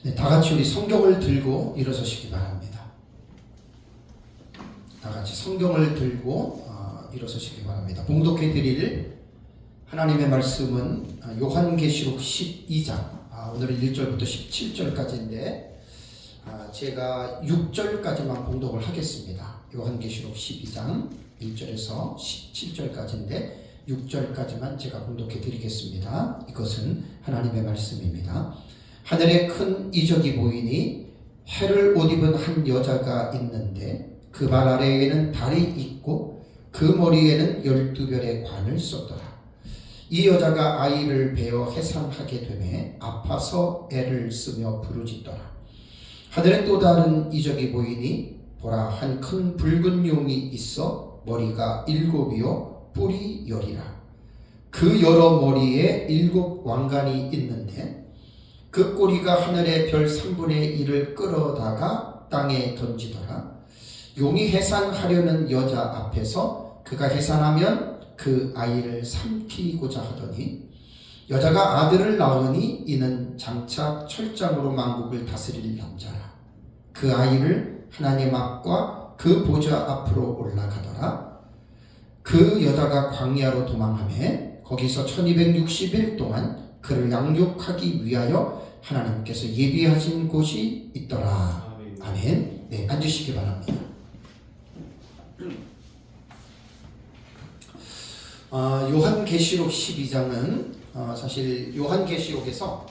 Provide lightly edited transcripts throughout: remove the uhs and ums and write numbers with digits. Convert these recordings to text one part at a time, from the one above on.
네, 다 같이 우리 성경을 들고 일어서시기 바랍니다. 다 같이 성경을 들고 일어서시기 바랍니다. 봉독해 드릴 하나님의 말씀은 요한계시록 12장, 오늘은 1절부터 17절까지인데 제가 6절까지만 봉독을 하겠습니다. 요한계시록 12장 1절에서 17절까지인데 6절까지만 제가 봉독해 드리겠습니다. 이것은 하나님의 말씀입니다. 하늘에 큰 이적이 보이니 해를 옷 입은 한 여자가 있는데 그 발 아래에는 달이 있고 그 머리에는 12별의 관을 썼더라. 이 여자가 아이를 베어 해산하게 되매 아파서 애를 쓰며 부르짖더라. 하늘에 또 다른 이적이 보이니 보라, 한 큰 붉은 용이 있어 머리가 7이요 뿔이 10이라. 그 여러 머리에 7 왕관이 있는데 그 꼬리가 하늘의 별 3분의 1을 끌어다가 땅에 던지더라. 용이 해산하려는 여자 앞에서 그가 해산하면 그 아이를 삼키고자 하더니 여자가 아들을 낳으니 이는 장차 철장으로 만국을 다스릴 남자라. 그 아이를 하나님 앞과 그 보좌 앞으로 올라가더라. 그 여자가 광야로 도망하며 거기서 1260일 동안 그를 양육하기 위하여 하나님께서 예비하신 곳이 있더라. 아멘. 네, 앉으시기 바랍니다. 요한계시록 12장은 사실 요한계시록에서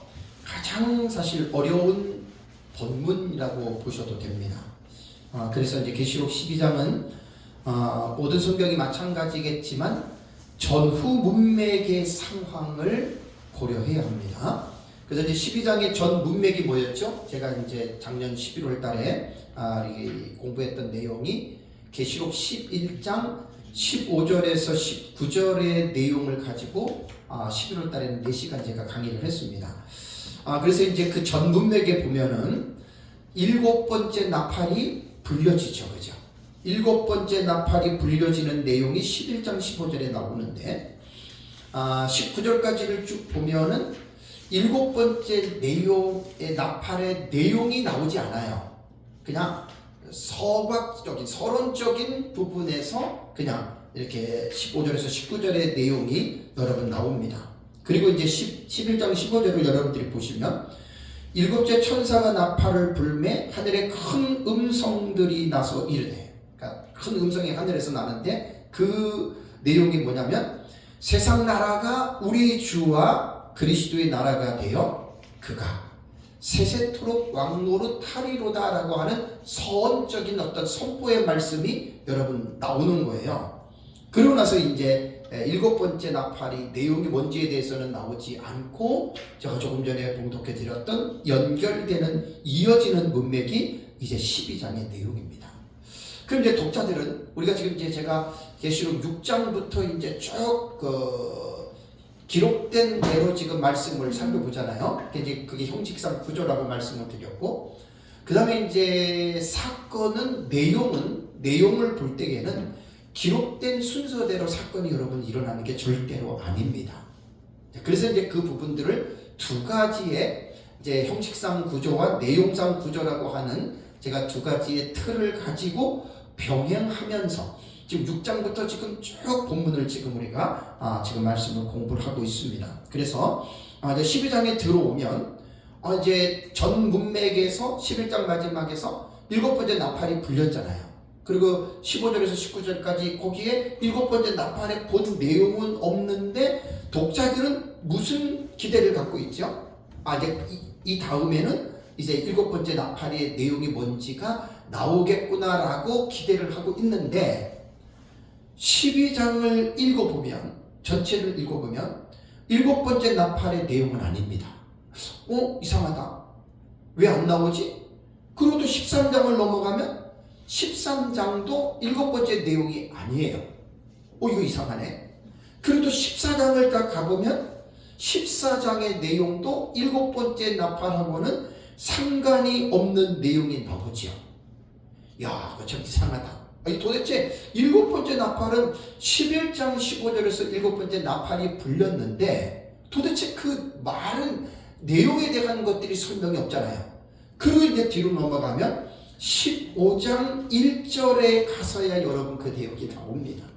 가장 사실 어려운 본문이라고 보셔도 됩니다. 그래서 이제 계시록 12장은 모든 성경이 마찬가지겠지만 전후 문맥의 상황을 고려해야 합니다. 그래서 이제 12장의 전 문맥이 뭐였죠? 제가 이제 작년 11월 달에 공부했던 내용이 계시록 11장 15절에서 19절의 내용을 가지고 11월 달에는 4시간 제가 강의를 했습니다. 그래서 이제 그 전 문맥에 보면은 7번째 나팔이 불려지죠. 그죠? 7번째 나팔이 불려지는 내용이 11장 15절에 나오는데 19절까지를 쭉 보면은 7번째 내용의 나팔의 내용이 나오지 않아요. 그냥 서각적인 서론적인 부분에서 그냥 이렇게 15절에서 19절의 내용이 여러분 나옵니다. 그리고 이제 11장 15절을 여러분들이 보시면 7째 천사가 나팔을 불매 하늘에 큰 음성들이 나서 이르되, 그러니까 큰 음성이 하늘에서 나는데 그 내용이 뭐냐면 세상 나라가 우리 주와 그리스도의 나라가 되어 그가 세세토록 왕노릇하리로다 라고 하는 서언적인 어떤 선포의 말씀이 여러분 나오는 거예요. 그러고 나서 이제 7번째 나팔이 내용이 뭔지에 대해서는 나오지 않고 제가 조금 전에 봉독해 드렸던 연결되는 이어지는 문맥이 이제 12장의 내용입니다. 그럼 이제 독자들은 우리가 지금 이제 제가 계시록 6장부터 이제 쭉 기록된 대로 지금 말씀을 살펴보잖아요. 이제 그게 형식상 구조라고 말씀을 드렸고, 그 다음에 이제 사건은 내용을 볼 때에는 기록된 순서대로 사건이 여러분 일어나는 게 절대로 아닙니다. 그래서 이제 그 부분들을 두 가지의 이제 형식상 구조와 내용상 구조라고 하는 제가 두 가지의 틀을 가지고 병행하면서 지금 6장부터 지금 쭉 본문을 지금 우리가 지금 말씀을 공부를 하고 있습니다. 그래서 이제 12장에 들어오면 이제 전 문맥에서 11장 마지막에서 7번째 나팔이 불렸잖아요. 그리고 15절에서 19절까지 거기에 7번째 나팔의 본 내용은 없는데 독자들은 무슨 기대를 갖고 있죠? 이제 이 다음에는 이제 7번째 나팔의 내용이 뭔지가 나오겠구나라고 기대를 하고 있는데 12장을 읽어보면, 전체를 읽어보면 7번째 나팔의 내용은 아닙니다. 이상하다. 왜 안 나오지? 그리고 또 13장을 넘어가면 13장도 7번째 내용이 아니에요. 이거 이상하네. 그리고 또 14장을 딱 가보면 14장의 내용도 7번째 나팔하고는 상관이 없는 내용이 나오죠. 야, 그거 참 이상하다. 도대체 7번째 나팔은 11장 15절에서 7번째 나팔이 불렸는데 도대체 그 말은 내용에 대한 것들이 설명이 없잖아요. 그리고 이제 뒤로 넘어가면 15장 1절에 가서야 여러분 그 내용이 나옵니다.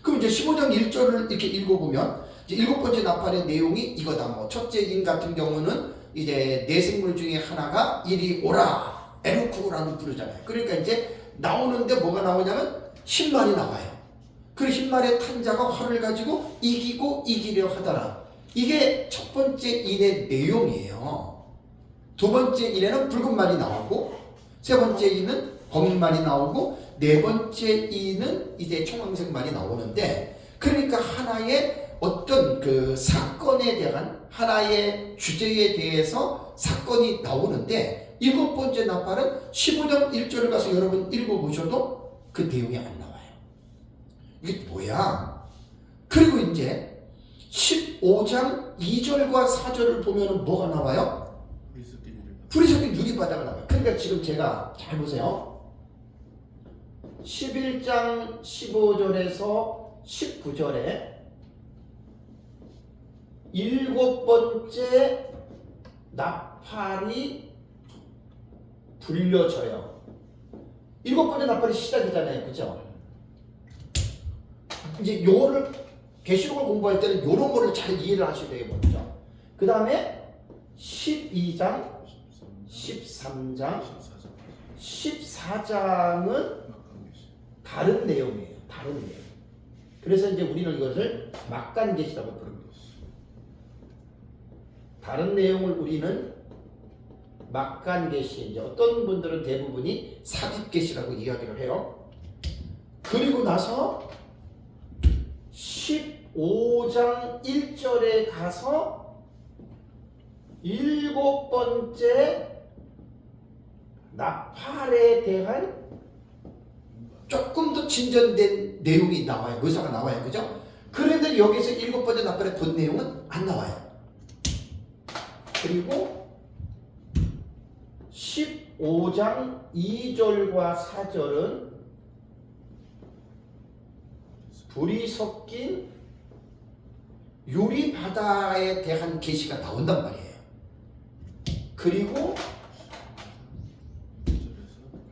그럼 이제 15장 1절을 이렇게 읽어보면 이제 7번째 나팔의 내용이 이거다. 뭐 첫째 인 같은 경우는 이제 네 생물 중에 하나가 이리 오라 에루크라는 부르잖아요. 그러니까 이제 나오는데 뭐가 나오냐면 흰말이 나와요. 그 흰말의 탄자가 활을 가지고 이기고 이기려 하더라. 이게 첫 번째 인의 내용이에요. 두 번째 인에는 붉은 말이 나오고, 세 번째 인은 검은 말이 나오고, 네 번째 인은 이제 청황색 말이 나오는데, 그러니까 하나의 어떤 그 사건에 대한 하나의 주제에 대해서 사건이 나오는데, 7번째 나팔은 15장 1절을 가서 여러분 읽어보셔도 그 내용이 안 나와요. 이게 뭐야? 그리고 이제 15장 2절과 4절을 보면 뭐가 나와요? 불이 섞인 유리바다가 나와요. 그러니까 지금 제가 잘 보세요. 11장 15절에서 19절에 7번째 나팔이 불려져요. 7번째 나팔이 시작이잖아요. 그죠? 이제 요를 계시록을 공부할 때는 요런 거를 잘 이해를 하셔야 돼요. 먼저. 그 다음에 12장, 13장, 14장은 다른 내용이에요. 다른 내용. 그래서 이제 우리는 이것을 막간계시라고 부릅니다. 다른 내용을 우리는 막간계시, 이제 어떤 분들은 대부분이 삽입계시라고 이야기를 해요. 그리고 나서 15장 1절에 가서 7번째 나팔에 대한 조금 더 진전된 내용이 나와요. 묘사가 나와요. 그죠? 그런데 여기서 7번째 나팔의 본 내용은 안 나와요. 그리고 15장 2절과 4절은 불이 섞인 유리바다에 대한 계시가 나온단 말이에요. 그리고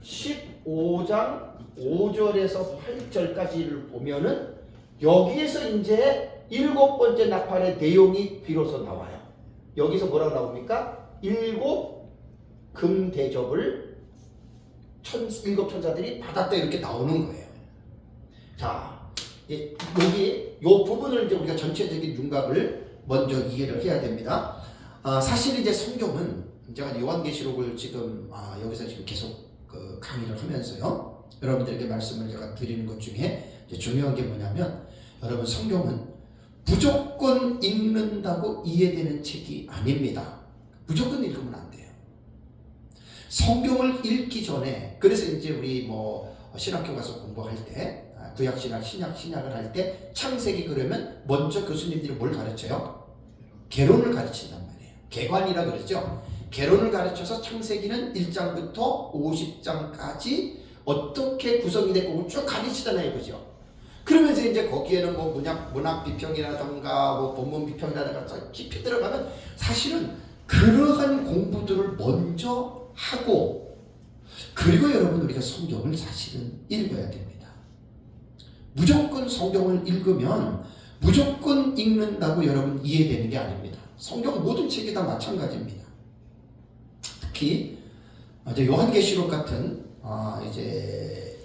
15장 5절에서 8절까지를 보면은 여기에서 이제 7번째 나팔의 내용이 비로소 나와요. 여기서 뭐라고 나옵니까? 7 금대접을 7 천사들이 받았다 이렇게 나오는 거예요. 자, 여기 요 부분을 이제 우리가 전체적인 윤곽을 먼저 이해를 해야 됩니다. 사실 이제 성경은 제가 요한계시록을 지금 여기서 지금 계속 강의를 하면서요, 여러분들에게 말씀을 제가 드리는 것 중에 이제 중요한 게 뭐냐면, 여러분 성경은 무조건 읽는다고 이해되는 책이 아닙니다. 무조건 읽으면 안 돼요. 성경을 읽기 전에, 그래서 이제 우리 뭐 신학교 가서 공부할 때 구약신학, 신약을 할 때 창세기 그러면 먼저 교수님들이 뭘 가르쳐요? 개론을 가르친단 말이에요. 개관이라 그러죠. 개론을 가르쳐서 창세기는 1장부터 50장까지 어떻게 구성이 됐고 쭉 가르치잖아요. 그죠? 그러면서 이제 거기에는 뭐 문학 비평이라던가 뭐 본문 비평이라던가 깊이 들어가면 사실은 그러한 공부들을 먼저 하고, 그리고 여러분 우리가 성경을 사실은 읽어야 됩니다. 무조건 성경을 읽으면 무조건 읽는다고 여러분 이해되는 게 아닙니다. 성경 모든 책이 다 마찬가지입니다. 특히 이제 요한계시록 같은 이제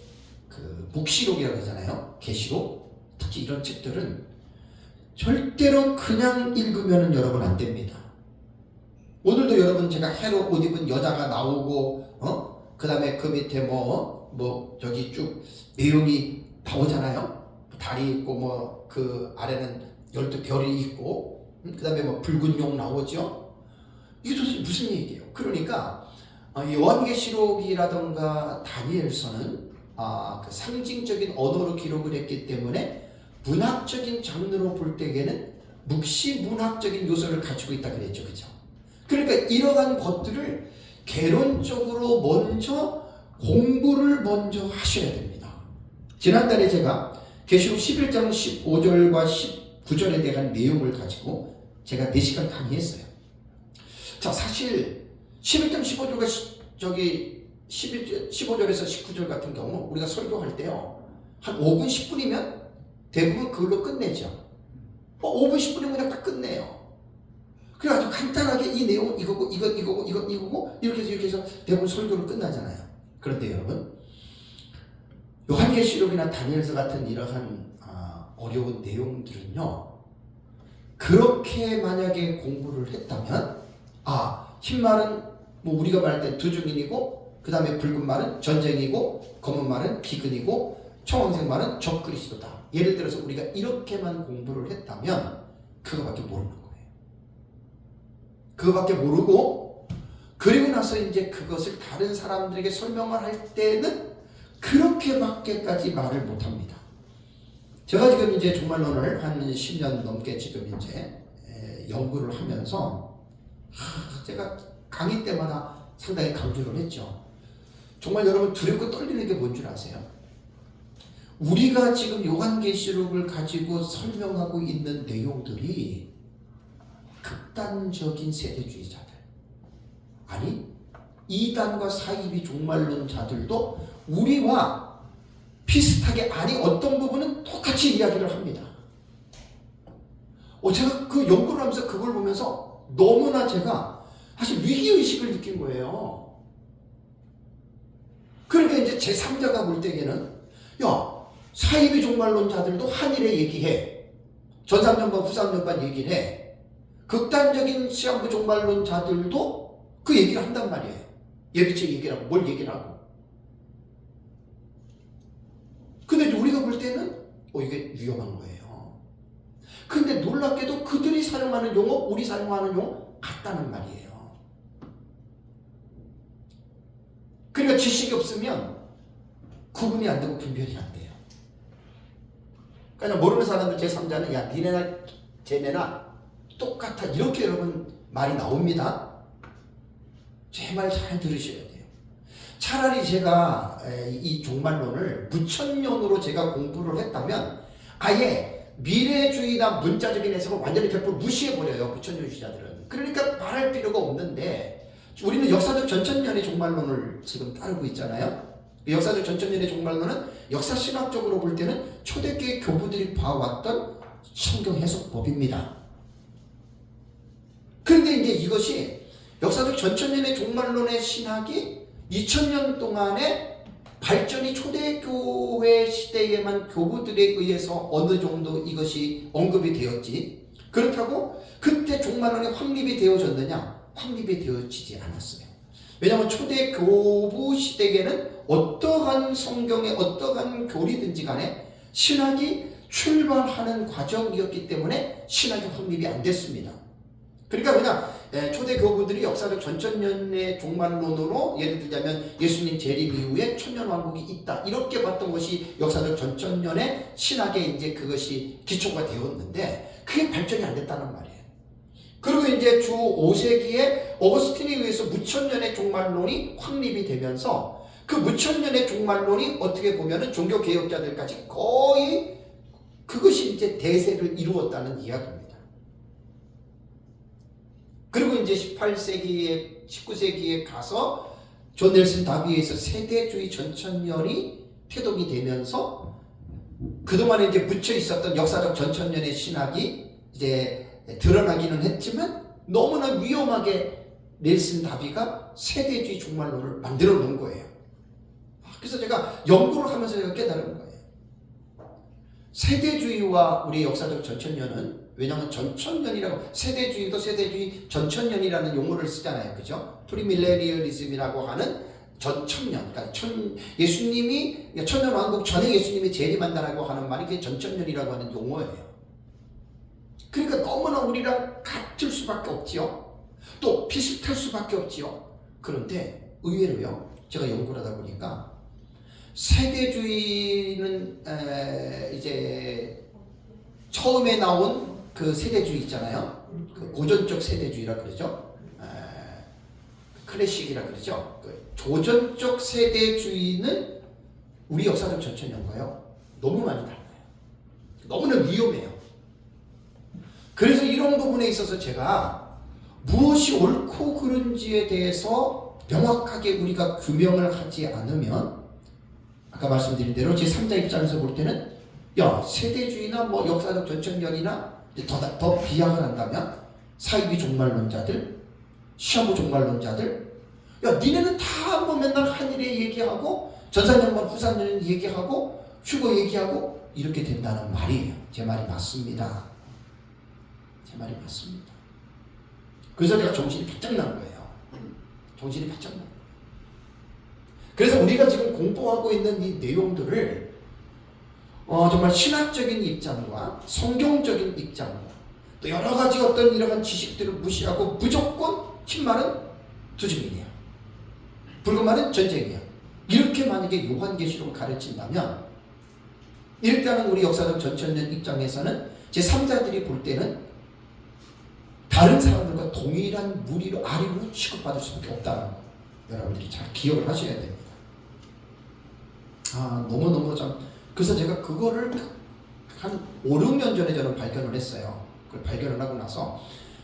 그 묵시록이라고 하잖아요. 계시록, 특히 이런 책들은 절대로 그냥 읽으면 여러분 안 됩니다. 오늘도 여러분 제가 헤롯 옷 입은 여자가 나오고 그 다음에 그 밑에 뭐 저기 쭉 내용이 나오잖아요. 달이 있고 뭐 그 아래는 12별이 있고 그 다음에 뭐 붉은 용 나오죠. 이게 도대체 무슨 얘기예요? 그러니까 요한계시록이라던가 다니엘서는 그 상징적인 언어로 기록을 했기 때문에 문학적인 장르로 볼 때에는 묵시 문학적인 요소를 가지고 있다 그랬죠. 그죠? 그러니까 이러한 것들을 개론적으로 먼저 공부를 먼저 하셔야 됩니다. 지난달에 제가 계시록 11장 15절과 19절에 대한 내용을 가지고 제가 4시간 강의했어요. 자, 사실 11장 15절과 저기 15절에서 19절 같은 경우 우리가 설교할 때요. 한 5분 10분이면 대부분 그걸로 끝내죠. 5분 10분이면 그냥 딱 끝내요. 그래가지고 간단하게 이 내용은 이거고 이거고 이렇게 해서 대부분 설교를 끝나잖아요. 그런데 여러분 요한계시록이나 다니엘서 같은 이러한 어려운 내용들은요. 그렇게 만약에 공부를 했다면 흰 말은 뭐 우리가 말할 때 두중인이고 그 다음에 붉은 말은 전쟁이고 검은 말은 기근이고 청황색 말은 적그리스도다. 예를 들어서 우리가 이렇게만 공부를 했다면 그거밖에 모르는 거예요. 그거밖에 모르고 그리고 나서 이제 그것을 다른 사람들에게 설명을 할 때는 그렇게밖에까지 말을 못합니다. 제가 지금 이제 종말론을 한 10년 넘게 지금 이제 연구를 하면서 제가 강의 때마다 상당히 강조를 했죠. 정말 여러분 두렵고 떨리는 게 뭔 줄 아세요? 우리가 지금 요한계시록을 가지고 설명하고 있는 내용들이 극단적인 세대주의자들, 아니 이단과 사이비 종말론자들도 우리와 비슷하게, 아니 어떤 부분은 똑같이 이야기를 합니다. 제가 그 연구를 하면서 그걸 보면서 너무나 제가 사실 위기의식을 느낀 거예요. 그러니까 이제 제3자가 볼 때에는 사이비 종말론자들도 한일에 얘기해. 전삼년반 후삼년반 얘기를 해. 극단적인 시한부 종말론자들도 그 얘기를 한단 말이에요. 예비책 얘기를 하고 뭘 얘기를 하고. 근데 우리가 볼 때는 이게 위험한 거예요. 근데 놀랍게도 그들이 사용하는 용어, 우리 사용하는 용어 같다는 말이에요. 그러니까 지식이 없으면 구분이 안 되고 분별이 안 돼요. 그러니까 모르는 사람들 제3자는 야 니네나 쟤네나 똑같아 이렇게 여러분 말이 나옵니다. 제 말 잘 들으셔야 돼요. 차라리 제가 이 종말론을 무천년으로 제가 공부를 했다면 아예 미래주의나 문자적인 해석을 완전히 100% 무시해버려요. 무천년주의자들은. 그러니까 말할 필요가 없는데 우리는 역사적 전천년의 종말론을 지금 따르고 있잖아요. 역사적 전천년의 종말론은 역사신학적으로 볼 때는 초대교회 교부들이 봐왔던 성경 해석법입니다. 그런데 이제 이것이 역사적 전천년의 종말론의 신학이 2000년 동안의 발전이 초대교회 시대에만 교부들에 의해서 어느 정도 이것이 언급이 되었지, 그렇다고 그때 종말론이 확립이 되어졌느냐? 확립이 되어지지 않았어요. 왜냐하면 초대 교부 시대에는 어떠한 성경의 어떠한 교리든지 간에 신학이 출발하는 과정이었기 때문에 신학이 확립이 안 됐습니다. 그러니까 그냥 초대 교부들이 역사적 전천년의 종말론으로 예를 들자면 예수님 재림 이후에 천년왕국이 있다 이렇게 봤던 것이 역사적 전천년의 신학의 이제 그것이 기초가 되었는데 그게 발전이 안 됐다는 말이에요. 그리고 이제 주 5세기에 어거스틴에 의해서 무천년의 종말론이 확립이 되면서 그 무천년의 종말론이 어떻게 보면은 종교개혁자들까지 거의 그것이 이제 대세를 이루었다는 이야기입니다. 그리고 이제 18세기에 19세기에 가서 존 넬슨 다비에 의해서 세대주의 전천년이 태동이 되면서 그동안에 이제 묻혀 있었던 역사적 전천년의 신학이 이제 드러나기는 했지만 너무나 위험하게 넬슨 다비가 세대주의 종말론을 만들어 놓은 거예요. 그래서 제가 연구를 하면서 제가 깨달은 거예요. 세대주의와 우리 역사적 전천년은, 왜냐하면 전천년이라고, 세대주의도 세대주의 전천년이라는 용어를 쓰잖아요. 그죠? 프리밀레니얼리즘이라고 하는 전천년, 그러니까 예수님이 천년왕국 전에 예수님이 재림한다라고 하는 말이 그게 전천년이라고 하는 용어예요. 그러니까 너무나 우리랑 같을 수밖에 없지요. 또 비슷할 수밖에 없지요. 그런데 의외로요, 제가 연구를 하다 보니까 세대주의는 이제 처음에 나온 그 세대주의 있잖아요. 그 고전적 세대주의라 그러죠. 클래식이라 그러죠. 그 조전적 세대주의는 우리 역사적 전천년과요 너무 많이 달라요. 너무나 위험해요. 그래서 이런 부분에 있어서 제가 무엇이 옳고 그른지에 대해서 명확하게 우리가 규명을 하지 않으면 아까 말씀드린 대로 제3자 입장에서 볼 때는 야 세대주의나 뭐 역사적 전천년이나 더 비약을 한다면 사이비 종말론자들, 시한부 종말론자들 야 니네는 다 뭐 맨날 한일에 얘기하고 전산연만 후산연 얘기하고 휴거 얘기하고 이렇게 된다는 말이에요. 제 말이 맞습니다. 제 말이 맞습니다. 그래서 내가 정신이 바짝 난 거예요. 정신이 바짝 난 거예요. 그래서 우리가 지금 공부하고 있는 이 내용들을 정말 신학적인 입장과 성경적인 입장과 또 여러 가지 어떤 이러한 지식들을 무시하고 무조건 흰말은 투증이네요. 붉은 말은 전쟁이야. 이렇게 만약에 요한계시록을 가르친다면 일단은 우리 역사적 전천년 입장에서는 제3자들이 볼 때는 다른 사람들과 동일한 무리로 아리로 취급받을 수밖에 없다는 거 여러분들이 잘 기억을 하셔야 됩니다. 너무너무 참 그래서 제가 그거를 한 5, 6년 전에 저는 발견을 했어요. 그걸 발견을 하고 나서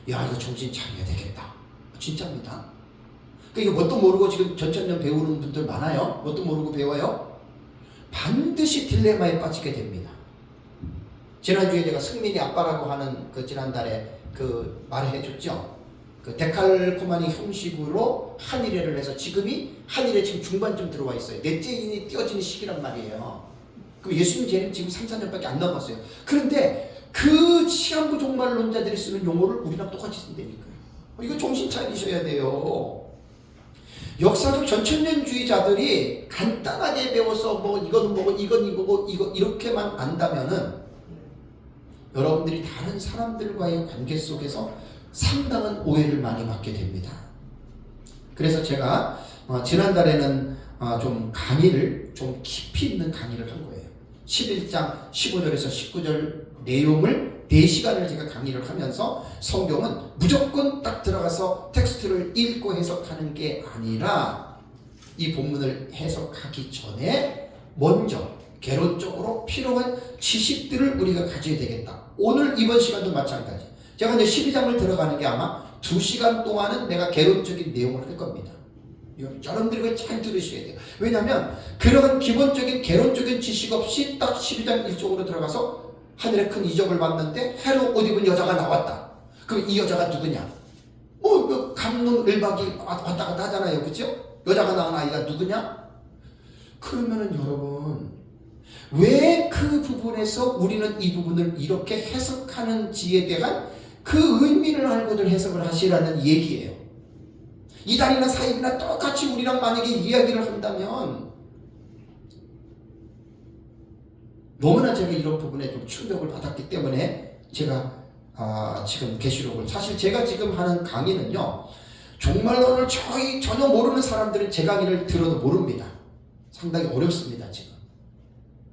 야 이거 정신 차려야 되겠다. 진짜입니다. 그러니까 뭣도 모르고 지금 전천년 배우는 분들 많아요. 뭣도 모르고 배워요. 반드시 딜레마에 빠지게 됩니다. 지난주에 제가 승민이 아빠라고 하는 그 지난달에 그 말을 해줬죠. 그 데칼코마니 형식으로 한일회를 해서 지금이 한일회 지금 중반쯤 들어와 있어요. 넷째 인이 띄어지는 시기란 말이에요. 그럼 예수님 재림 지금 3, 4년밖에 안 남았어요. 그런데 그 시한부 종말론자들이 쓰는 용어를 우리랑 똑같이 쓴다니까요. 이거 정신 차리셔야 돼요. 역사적 전천년주의자들이 간단하게 배워서 뭐 이거는 뭐고 이건 이거고 이거 이렇게만 안다면은 여러분들이 다른 사람들과의 관계 속에서 상당한 오해를 많이 받게 됩니다. 그래서 제가 지난달에는 좀 강의를 좀 깊이 있는 강의를 한 거예요. 11장 15절에서 19절 내용을 4시간을 제가 강의를 하면서 성경은 무조건 딱 들어가서 텍스트를 읽고 해석하는 게 아니라 이 본문을 해석하기 전에 먼저 개론적으로 필요한 지식들을 우리가 가져야 되겠다. 오늘 이번 시간도 마찬가지. 제가 이제 12장을 들어가는 게 아마 2시간 동안은 내가 개론적인 내용을 할 겁니다. 여러분들이 잘 들으셔야 돼요. 왜냐하면 그런 기본적인 개론적인 지식 없이 딱 12장 1쪽으로 들어가서 하늘에 큰 이적을 봤는데 해로 옷 입은 여자가 나왔다. 그럼 이 여자가 누구냐? 감론 을박이 왔다 갔다 하잖아요. 그죠? 여자가 낳은 아이가 누구냐? 그러면은 여러분 왜 그 부분에서 우리는 이 부분을 이렇게 해석하는지에 대한 그 의미를 알고들 해석을 하시라는 얘기예요. 이단이나 사입이나 똑같이 우리랑 만약에 이야기를 한다면 너무나 제가 이런 부분에 좀 충격을 받았기 때문에 제가 지금 계시록을 사실 제가 지금 하는 강의는요 종말론을 전혀 모르는 사람들은 제 강의를 들어도 모릅니다. 상당히 어렵습니다. 지금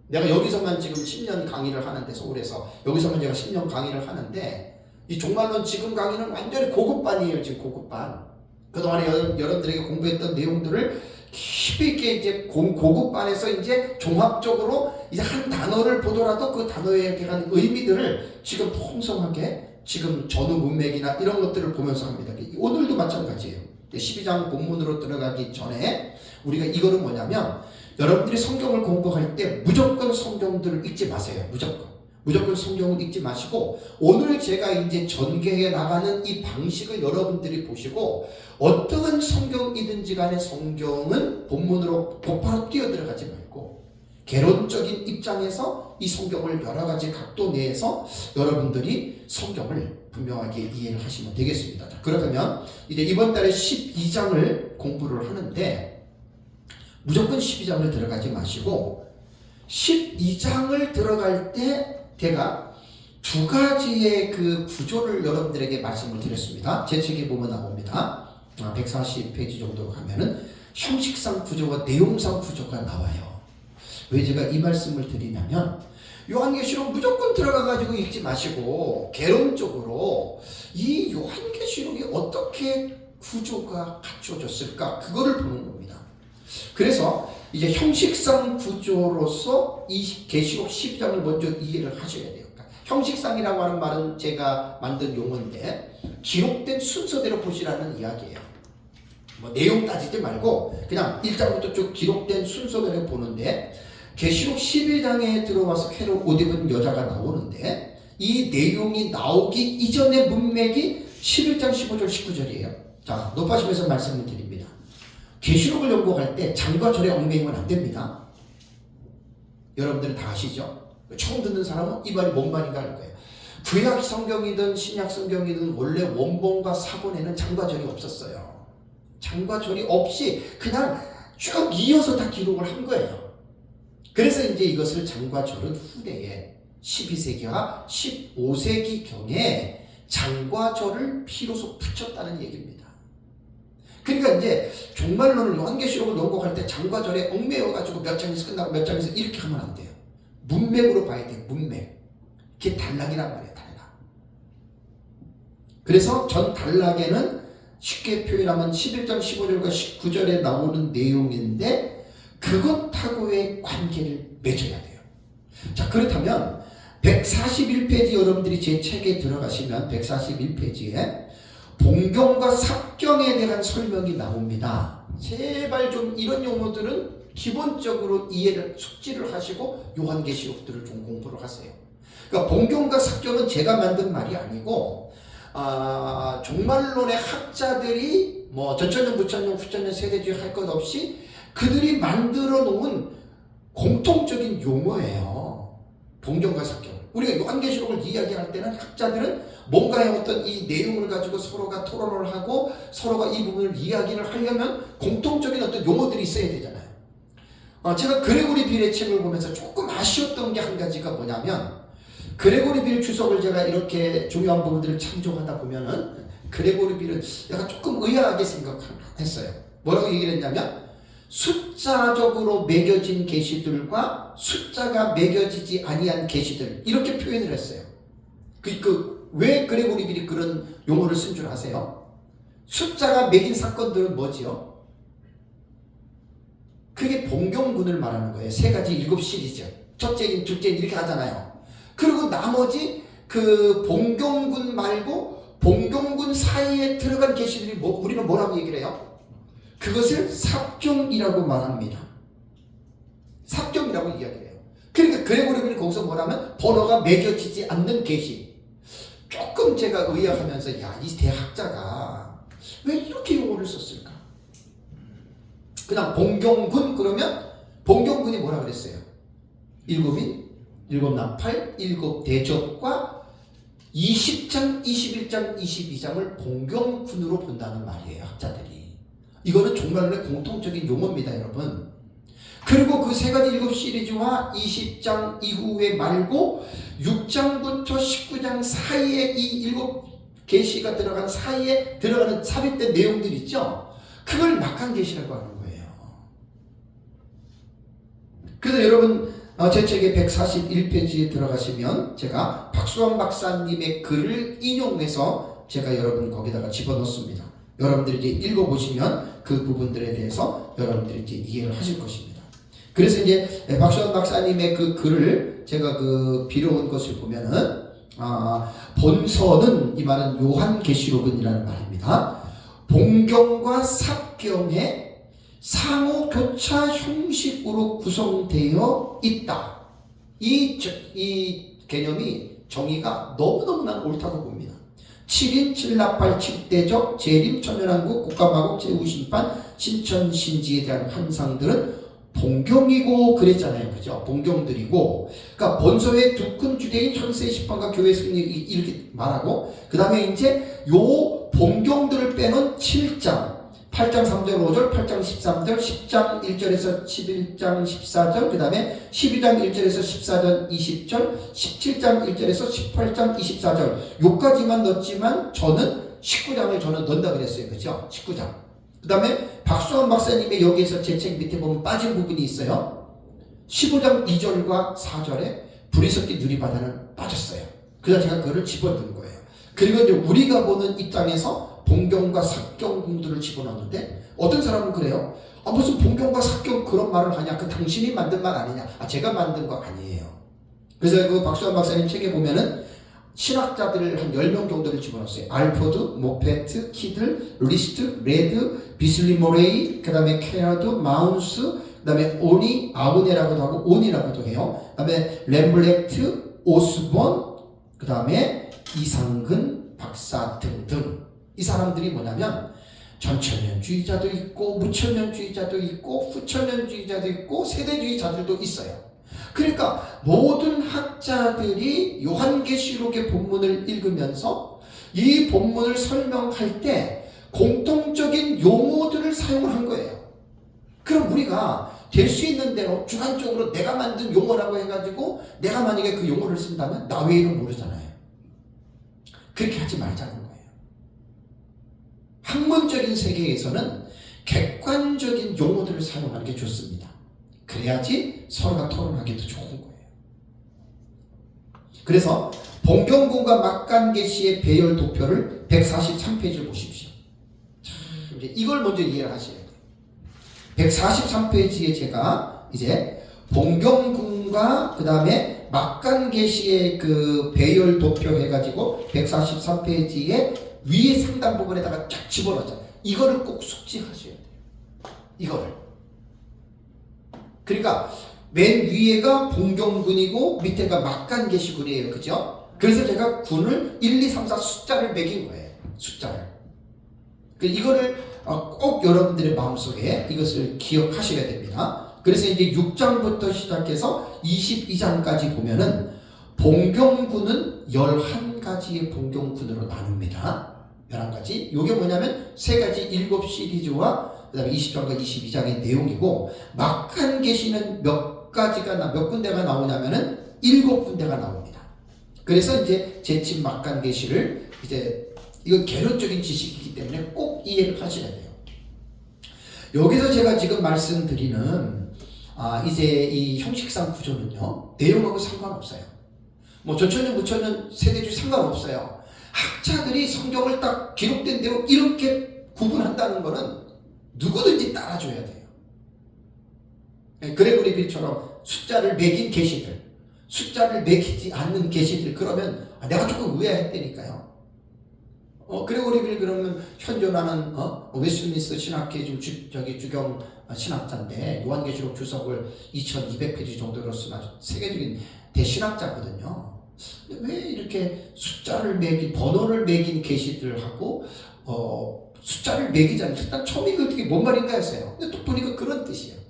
내가 여기서만 지금 10년 강의를 하는데 서울에서 여기서만 제가 10년 강의를 하는데 이 종말론 지금 강의는 완전히 고급반이에요. 지금 고급반. 그동안에 여러분들에게 공부했던 내용들을 깊이 있게 이제 고급반에서 이제 종합적으로 이제 한 단어를 보더라도 그 단어에 대한 의미들을 지금 풍성하게 지금 전후 문맥이나 이런 것들을 보면서 합니다. 오늘도 마찬가지예요. 12장 본문으로 들어가기 전에 우리가 이거는 뭐냐면 여러분들이 성경을 공부할 때 무조건 성경들을 읽지 마세요. 무조건 성경을 읽지 마시고 오늘 제가 이제 전개해 나가는 이 방식을 여러분들이 보시고 어떠한 성경이든지 간에 성경은 본문으로 곧바로 뛰어들어가지 말고 개론적인 입장에서 이 성경을 여러 가지 각도 내에서 여러분들이 성경을 분명하게 이해를 하시면 되겠습니다. 자, 그러면 이제 이번 달에 12장을 공부를 하는데 무조건 12장을 들어가지 마시고 12장을 들어갈 때 제가 두 가지의 그 구조를 여러분들에게 말씀을 드렸습니다. 제 책에 보면 나옵니다. 140페이지 정도 가면은 형식상 구조와 내용상 구조가 나와요. 왜 제가 이 말씀을 드리냐면 요한계시록 무조건 들어가가지고 읽지 마시고 개론적으로 이 요한계시록이 어떻게 구조가 갖춰졌을까 그거를 보는 겁니다. 그래서 이제 형식상 구조로서 이 계시록 12장을 먼저 이해를 하셔야 돼요. 형식상이라고 하는 말은 제가 만든 용어인데 기록된 순서대로 보시라는 이야기예요. 뭐 내용 따지지 말고 그냥 1장부터 쭉 기록된 순서대로 보는데, 계시록 12장에 들어와서 캐롯 옷 입은 여자가 나오는데, 이 내용이 나오기 이전의 문맥이 11장 15절 19절이에요. 자, 높아지면서 말씀을 드립니다. 계시록을 연구할 때 장과 절에 얽매이면 안 됩니다. 여러분들은 다 아시죠? 처음 듣는 사람은 이 말이 뭔 말인가 할 거예요. 구약 성경이든 신약 성경이든 원래 원본과 사본에는 장과 절이 없었어요. 장과 절이 없이 그냥 쭉 이어서 다 기록을 한 거예요. 그래서 이제 이것을 장과 절은 후대에 12세기와 15세기경에 장과 절을 비로소 붙였다는 얘기입니다. 그러니까 이제 종말론을 요한계시록을 연구할 때 장과 절에 얽매여가지고 몇 장에서 끝나고 몇 장에서 이렇게 하면 안 돼요. 문맥으로 봐야 돼요. 문맥. 그게 단락이란 말이에요. 단락. 그래서 전 단락에는 쉽게 표현하면 11장 15절과 19절에 나오는 내용인데 그것하고의 관계를 맺어야 돼요. 자, 그렇다면 141페이지 여러분들이 제 책에 들어가시면 141페이지에 봉경과 삽경에 대한 설명이 나옵니다. 제발 좀 이런 용어들은 기본적으로 이해를 숙지를 하시고 요한계시록들을 좀 공부를 하세요. 그러니까 봉경과 삽경은 제가 만든 말이 아니고 종말론의 학자들이 뭐 전천년, 부천년, 후천년, 세대주의 할 것 없이 그들이 만들어 놓은 공통적인 용어예요. 봉경과 삽경. 우리가 요한계시록을 이야기할 때는 학자들은 뭔가의 어떤 이 내용을 가지고 서로가 토론을 하고 서로가 이 부분을 이야기를 하려면 공통적인 어떤 용어들이 있어야 되잖아요. 제가 그레고리 빌의 책을 보면서 조금 아쉬웠던 게 한 가지가 뭐냐면, 그레고리 빌 주석을 제가 이렇게 중요한 부분들을 참조하다 보면은 그레고리 빌은 약간 조금 의아하게 생각했어요. 뭐라고 얘기를 했냐면, 숫자적으로 매겨진 계시들과 숫자가 매겨지지 아니한 계시들, 이렇게 표현을 했어요. 왜 그레고리 빌이 그런 용어를 쓴 줄 아세요? 숫자가 매긴 사건들은 뭐지요? 그게 봉경군을 말하는 거예요. 세 가지 7시리즈. 첫째인, 둘째인 이렇게 하잖아요. 그리고 나머지 그 봉경군 말고 봉경군 사이에 들어간 계시들이 우리는 뭐라고 얘기를 해요? 그것을 삽경이라고 말합니다. 삽경이라고 이야기를 해요. 그러니까 그레고리 빌이 거기서 뭐라면 번호가 매겨지지 않는 계시. 조금 제가 의아하면서 이 대학자가 왜 이렇게 용어를 썼을까? 그냥 봉경군 그러면 봉경군이 뭐라 그랬어요? 일곱 나팔, 7대접과 20장, 21장, 22장을 봉경군으로 본다는 말이에요. 학자들이. 이거는 종말론의 공통적인 용어입니다, 여러분. 그리고 그 세 가지 7시리즈와 20장 이후에 말고 6장부터 19장 사이에 이 7계시가 들어간 사이에 들어가는 삽입된 내용들 있죠? 그걸 막한계시라고 하는 거예요. 그래서 여러분 제 책의 141페이지에 들어가시면 제가 박수환 박사님의 글을 인용해서 제가 여러분 거기다가 집어넣습니다. 여러분들이 이제 읽어보시면 그 부분들에 대해서 여러분들이 이제 이해를 하실 것입니다. 그래서 이제 박수환 박사님의 그 글을 제가 빌어온 것을 보면은 본서는 이 말은 요한계시록은이라는 말입니다. 봉경과 삽경의 상호 교차 형식으로 구성되어 있다. 이 개념이 정의가 너무너무 옳다고 봅니다. 7인 7나팔 7대적 재림 천연왕국 국가마국 제후심판 신천신지에 대한 환상들은 봉경이고 그랬잖아요. 그죠? 봉경들이고. 그러니까 본서의 두 큰 주제인 현세 심판과 교회 승리 이렇게 말하고, 그 다음에 이제 요 봉경들을 빼놓은 7장 8장 3절 5절 8장 13절 10장 1절에서 11장 14절 그 다음에 12장 1절에서 14절 20절 17장 1절에서 18장 24절 요까지만 넣었지만 저는 19장을 넣는다 그랬어요. 그죠? 19장. 그 다음에 박수환 박사님의 여기에서 제 책 밑에 보면 빠진 부분이 있어요. 15장 2절과 4절에 불이 섞인 유리바다는 빠졌어요. 그래서 제가 그거를 집어넣은 거예요. 그리고 이제 우리가 보는 입장에서 봉경과 삽경 공들을 집어넣는데 어떤 사람은 그래요. 무슨 봉경과 삽경 그런 말을 하냐? 그 당신이 만든 말 아니냐? 제가 만든 거 아니에요. 그래서 그 박수환 박사님 책에 보면은 신학자들을 한 10명 정도를 집어넣었어요. 알포드, 모페트, 키들, 리스트, 레드, 비슬리 모레이, 그 다음에 케어드, 마운스, 그 다음에 오니, 아우네라고도 하고 온이라고도 해요. 그 다음에 렘블렉트, 오스본, 그 다음에 이상근 박사 등등. 이 사람들이 뭐냐면 전천년주의자도 있고 무천년주의자도 있고 후천년주의자도 있고 세대주의자들도 있어요. 그러니까 모든 학자들이 요한계시록의 본문을 읽으면서 이 본문을 설명할 때 공통적인 용어들을 사용한 거예요. 그럼 우리가 될 수 있는 대로 주관적으로 내가 만든 용어라고 해가지고 내가 만약에 그 용어를 쓴다면 나 외에는 모르잖아요. 그렇게 하지 말자는 거예요. 학문적인 세계에서는 객관적인 용어들을 사용하는 게 좋습니다. 그래야지 서로가 토론하기도 좋은 거예요. 그래서 봉경군과 막간계시의 배열 도표를 143페이지를 보십시오. 자, 이걸 먼저 이해를 하셔야 돼요. 143페이지에 제가 이제 봉경군과 그 다음에 막간계시의 그 배열 도표 해가지고 143페이지에 위에 상단 부분에다가 쫙 집어넣자. 이거를 꼭 숙지하셔야 돼요. 이거를. 그러니까 맨 위에가 봉경군이고 밑에가 막간계시군이에요. 그죠? 그래서 제가 군을 1, 2, 3, 4 숫자를 매긴 거예요. 숫자를. 이거를 꼭 여러분들의 마음속에 이것을 기억하셔야 됩니다. 그래서 이제 6장부터 시작해서 22장까지 보면은 봉경군은 11가지의 봉경군으로 나눕니다. 11가지. 이게 뭐냐면 3가지 7시리즈와 그 다음에 20장과 22장의 내용이고, 막간계시는 몇 군데가 나오냐면은 7군데가 나옵니다. 그래서 이제 제친 막간계시를 이제 이건 개론적인 지식이기 때문에 꼭 이해를 하셔야 돼요. 여기서 제가 지금 말씀드리는 이제 이 형식상 구조는요, 내용하고 상관없어요. 뭐 전천년, 무천년, 세대주의 상관없어요. 학자들이 성경을 딱 기록된 대로 이렇게 구분한다는 거는 누구든지 따라줘야 돼요. 그레고리 빌처럼 숫자를 매긴 계시들, 숫자를 매기지 않는 계시들, 그러면 내가 조금 의아했다니까요. 그레고리 빌 그러면 현존하는 웨스트민스터 신학회 주경 신학자인데 요한계시록 주석을 2200페이지 정도로 쓴 아주 세계적인 대신학자거든요. 왜 이렇게 숫자를 매긴, 번호를 매긴 계시들하고 숫자를 매기지 않는, 일단 처음 이거 어떻게 뭔 말인가 했어요. 근데 또 보니까 그런 뜻이에요.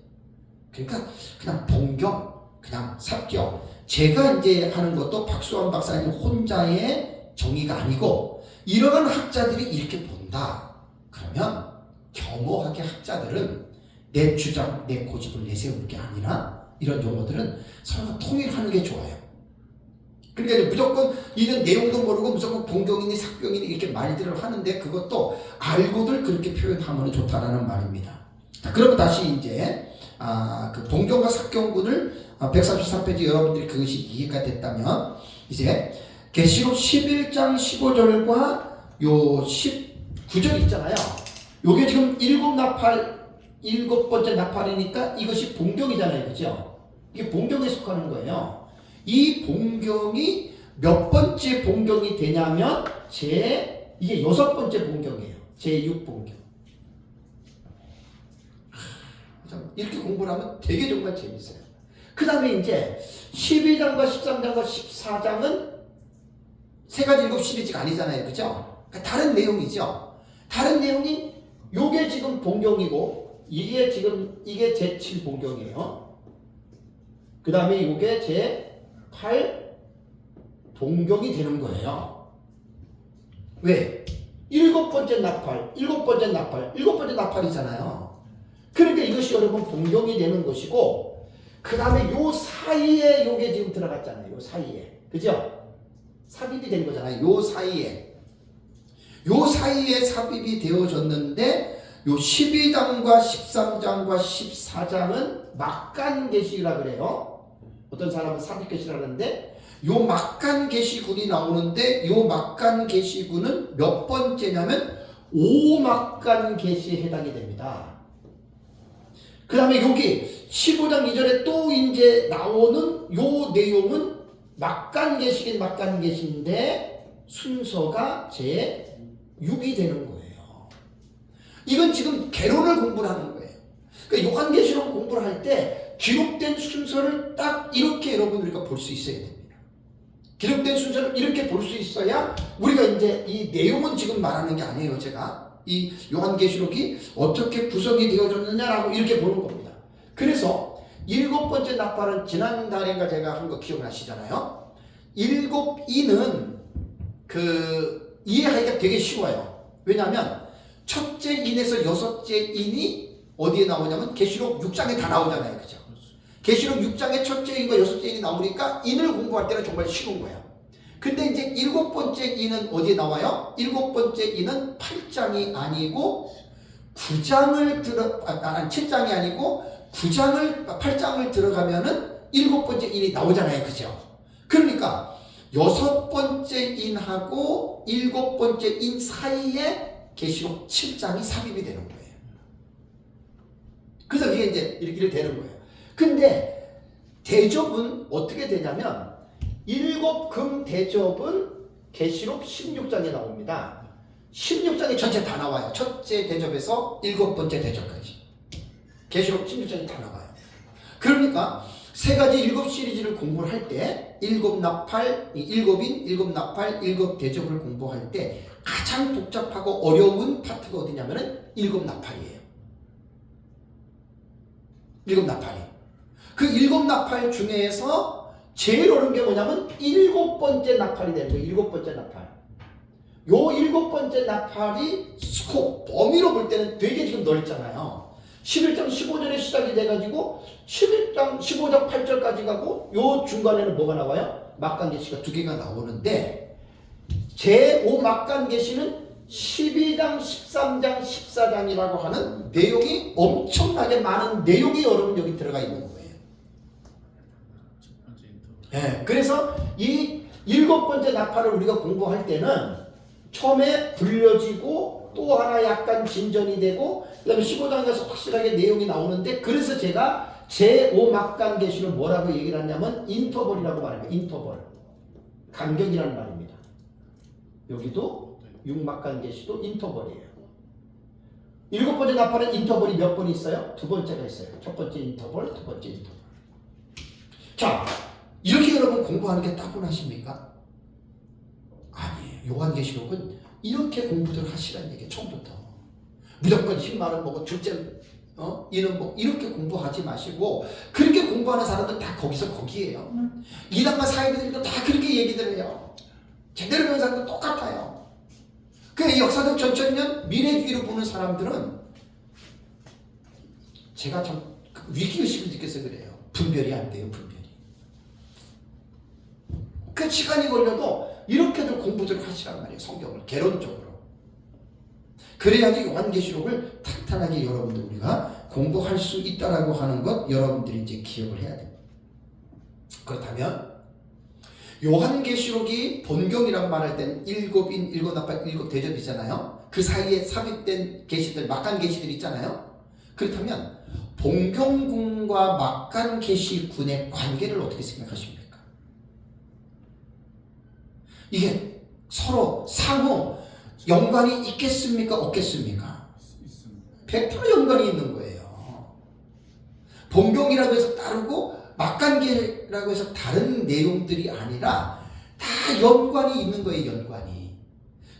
그러니까 그냥 봉경, 그냥 삽경. 제가 이제 하는 것도 박수환 박사님 혼자의 정의가 아니고 이러한 학자들이 이렇게 본다. 그러면 겸허하게 학자들은 내 주장, 내 고집을 내세우는 게 아니라 이런 용어들은 서로가 통일하는 게 좋아요. 그러니까 무조건 이런 내용도 모르고 무조건 봉경이니 삭경이니 이렇게 말들을 하는데 그것도 알고들 그렇게 표현하면 좋다라는 말입니다. 자, 그러면 다시 이제 그 봉경과 삭경군을 143페이지 여러분들이 그것이 이해가 됐다면 이제 계시록 11장 15절과 요 19절 있잖아요. 요게 지금 7번째 나팔이니까 이것이 봉경이잖아요. 그죠? 이게 봉경에 속하는 거예요. 이 봉경이 몇 번째 봉경이 되냐면 이게 6번째 봉경이에요. 제6봉경. 이렇게 공부를 하면 되게 정말 재밌어요. 그 다음에 이제 12장과 13장과 14장은 3가지 7 시리즈가 아니잖아요. 그죠? 그러니까 다른 내용이죠. 다른 내용이 요게 지금 봉경이고 이게 제7 봉경이에요. 그 다음에 요게 제8 봉경이 되는 거예요. 왜? 7번째 나팔이잖아요. 그러니까 이것이 여러분 봉경이 되는 것이고, 그 다음에 요 사이에 요게 지금 들어갔잖아요. 요 사이에. 그죠? 삽입이 된 거잖아요. 요 사이에 삽입이 되어졌는데, 요 12장과 13장과 14장은 막간계시라 그래요. 어떤 사람은 삽입계시라 그러는데, 요 막간계시군이 나오는데, 요 막간계시군은 몇 번째냐면 5막간계시에 해당이 됩니다. 그 다음에 여기 15장 2절에 또 이제 나오는 요 내용은 막간계시긴 막간계시인데 순서가 제 6이 되는 거예요. 이건 지금 개론을 공부를 하는 거예요. 그러니까 요한계시록 공부를 할 때 기록된 순서를 딱 이렇게 여러분 우리가 볼 수 있어야 됩니다. 기록된 순서를 이렇게 볼 수 있어야 우리가 이제 이 내용은 지금 말하는 게 아니에요. 제가 이 요한계시록이 어떻게 구성이 되어졌느냐라고 이렇게 보는 겁니다. 그래서 7번째 나팔은 지난달인가 제가 한 거 기억나시잖아요. 7인은 이해하기가 되게 쉬워요. 왜냐하면 첫째 인에서 여섯째 인이 어디에 나오냐면 계시록 6장에 다 나오잖아요. 그죠? 계시록 6장에 첫째 인과 여섯째 인이 나오니까 인을 공부할 때는 정말 쉬운 거예요. 근데 이제 7번째 인은 어디에 나와요? 7번째 인은 8장이 아니고 7장이 아니고 8장을 들어가면은 7번째 인이 나오잖아요. 그죠? 그러니까 6번째 인하고 7번째 인 사이에 계시록 7장이 삽입이 되는 거예요. 그래서 이게 이제 이렇게 되는 거예요. 근데 대접은 어떻게 되냐면 7금 대접은 계시록 16장에 나옵니다. 16장이 전체 다 나와요. 첫째 대접에서 7번째 대접까지. 계시록 16장이 다 나와요. 그러니까 세 가지 7 시리즈를 공부를 할 때 7나팔, 7인, 7나팔, 7대접을 공부할 때 가장 복잡하고 어려운 파트가 어디냐면은 7나팔이에요. 7나팔이. 그 7나팔 중에서 제일 어려운 게 뭐냐면 7번째 나팔이 되는 거예요. 7번째 나팔. 요 7번째 나팔이 스코프, 범위로 볼 때는 되게 지금 넓잖아요. 11장 15절에 시작이 돼가지고 11장 15장 8절까지 가고 요 중간에는 뭐가 나와요? 막간계시가 2개가 나오는데 제5 막간계시는 12장, 13장, 14장이라고 하는 내용이 엄청나게 많은 내용이 여러분 여기 들어가 있는 거예요. 네, 그래서 이 7번째 나팔을 우리가 공부할 때는 처음에 불려지고 또 하나 약간 진전이 되고 그 다음에 15장에서 확실하게 내용이 나오는데 그래서 제가 제5 막간계시를 뭐라고 얘기를 하냐면 인터벌이라고 말합니다. 인터벌. 간격이라는 말입니다. 여기도 6막간계시도 인터벌이에요. 7번째 나팔은 인터벌이 몇 번 있어요? 2번째가 있어요. 첫 번째 인터벌, 두 번째 인터벌. 자, 이렇게 여러분 공부하는 게 따분하십니까? 아니에요. 요한계시록은 이렇게 공부들 하시라는 얘기예요. 처음부터. 무조건 흰말은 뭐고 둘째 이는 뭐 이렇게 공부하지 마시고 그렇게 공부하는 사람들 다 거기서 거기에요. 이단과 사이비들도 다 그렇게 얘기들 해요. 제대로 배운 사람도 똑같아요. 그 역사적 전천년 미래주의로 보는 사람들은 제가 참 위기의식을 느껴서 그래요. 분별이 안 돼요. 분별이. 그 시간이 걸려도 이렇게들 공부들을 하시란 말이에요. 성경을 개론적으로. 그래야지 요한계시록을 탄탄하게 여러분들 우리가 공부할 수 있다라고 하는 것 여러분들이 이제 기억을 해야 됩니다. 그렇다면 요한계시록이 본경이라고 말할 때는 7인, 7나팔, 7대접이잖아요. 그 사이에 삽입된 계시들, 막간계시들 있잖아요. 그렇다면 본경군과 막간계시군의 관계를 어떻게 생각하십니까? 이게 서로 상호 연관이 있겠습니까? 없겠습니까? 100% 연관이 있는 거예요. 본경이라고 해서 다르고 막간계라고 해서 다른 내용들이 아니라 다 연관이 있는 거예요. 연관이.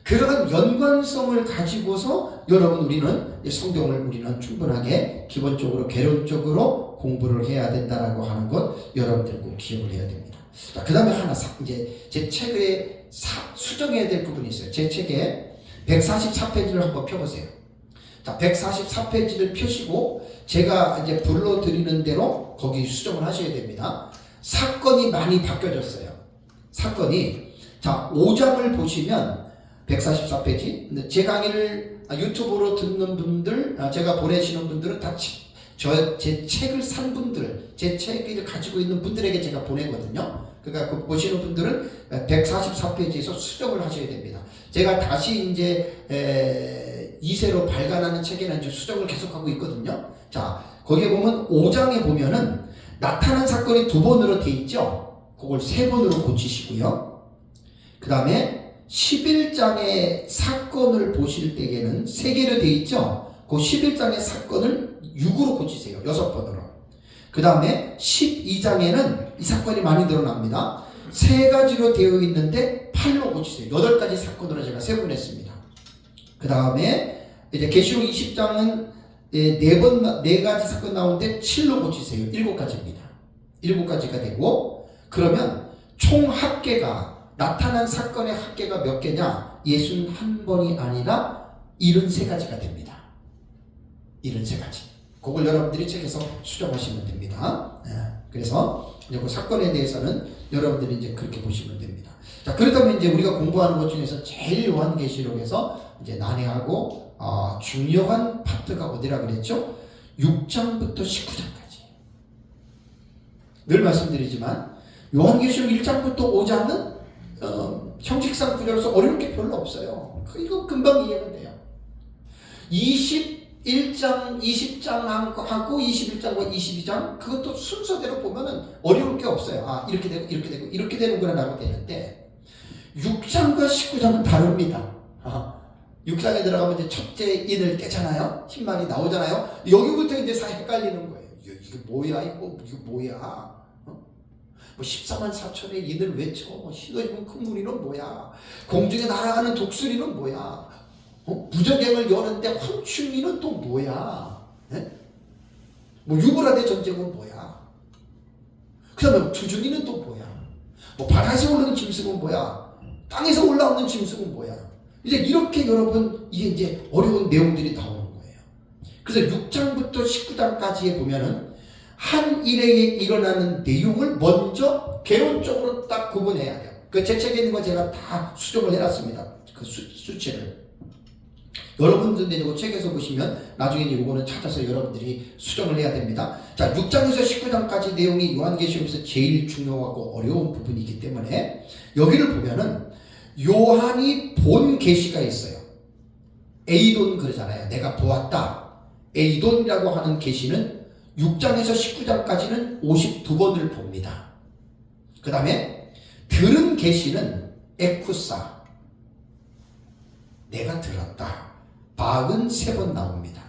그런 연관성을 가지고서 여러분 우리는 성경을 우리는 충분하게 기본적으로 개론적으로 공부를 해야 된다라고 하는 것 여러분들 꼭 기억을 해야 됩니다. 그 다음에 하나 이제 제 책에 수정해야 될 부분이 있어요. 제 책에 144페이지를 한번 펴보세요. 자, 144페이지를 펴시고 제가 이제 불러드리는 대로 거기 수정을 하셔야 됩니다. 사건이 많이 바뀌어졌어요. 사건이 자 5장을 보시면 144페이지 제 강의를 유튜브로 듣는 분들 제가 보내시는 분들은 다 제 책을 산 분들 제 책을 가지고 있는 분들에게 제가 보내거든요. 그러니까 그 보시는 분들은 144페이지에서 수정을 하셔야 됩니다. 제가 다시 이제 2세로 발간하는 책에는 이제 수정을 계속하고 있거든요. 자, 거기에 보면 5장에 보면은 나타난 사건이 2번으로 돼 있죠. 그걸 3번으로 고치시고요. 그 다음에 11장의 사건을 보실 때에는 3개로 되어 있죠. 그 11장의 사건을 6으로 고치세요. 6번으로. 그 다음에 12장에는 이 사건이 많이 드러납니다. 3가지로 되어 있는데 8로 고치세요. 8가지 사건으로 제가 세분했습니다. 그 다음에 이제 계시록 20장은 4가지 사건 나오는데 7로 고치세요. 7가지입니다. 7가지가 되고, 그러면 총 합계가, 나타난 사건의 합계가 몇 개냐? 61번이 아니라 73가지가 됩니다. 73가지. 그걸 여러분들이 책에서 수정하시면 됩니다. 그래서 이제 그 사건에 대해서는 여러분들이 이제 그렇게 보시면 됩니다. 자, 그렇다면 이제 우리가 공부하는 것 중에서 제일 요한계시록에서 이제 난해하고 중요한 파트가 어디라 그랬죠? 6장부터 19장까지. 늘 말씀드리지만 요한계시록 1장부터 5장은 형식상 구조로서 어려운 게 별로 없어요. 이거 금방 이해가 돼요. 21장, 20장하고 21장과 22장 그것도 순서대로 보면은 어려울 게 없어요. 이렇게 되고 이렇게 되고 이렇게 되는구나 라고 되는데 6장과 19장은 다릅니다. 6장에 들어가면 이제 첫째 인을 깨잖아요. 흰말이 나오잖아요. 여기부터 이제 헷갈리는 거예요. 이게 뭐야 이거 뭐야? 뭐 14만 4천의 인을 외쳐. 흰옷 큰 무리는 뭐야? 공중에 날아가는 독수리는 뭐야? 부적행을 여는데 황충이는 또 뭐야? 뭐 유브라데 전쟁은 뭐야? 그 다음에 투준이는 또 뭐야? 뭐 바다에서 오르는 짐승은 뭐야? 땅에서 올라오는 짐승은 뭐야? 이제 이렇게 여러분 이게 이제 어려운 내용들이 나오는 거예요. 그래서 6장부터 19장까지에 보면은 한 일에 일어나는 내용을 먼저 개론적으로 딱 구분해야 돼요. 그 제 책에 있는 거 제가 다 수정을 해놨습니다. 그 수치를. 여러분들 이거 책에서 보시면 나중에 이거는 찾아서 여러분들이 수정을 해야 됩니다. 자, 6장에서 19장까지 내용이 요한계시록에서 제일 중요하고 어려운 부분이기 때문에 여기를 보면은 요한이 본 계시가 있어요. 에이돈 그러잖아요. 내가 보았다. 에이돈이라고 하는 계시는 6장에서 19장까지는 52번을 봅니다. 그 다음에 들은 계시는 에쿠사, 내가 들었다. 43번 나옵니다.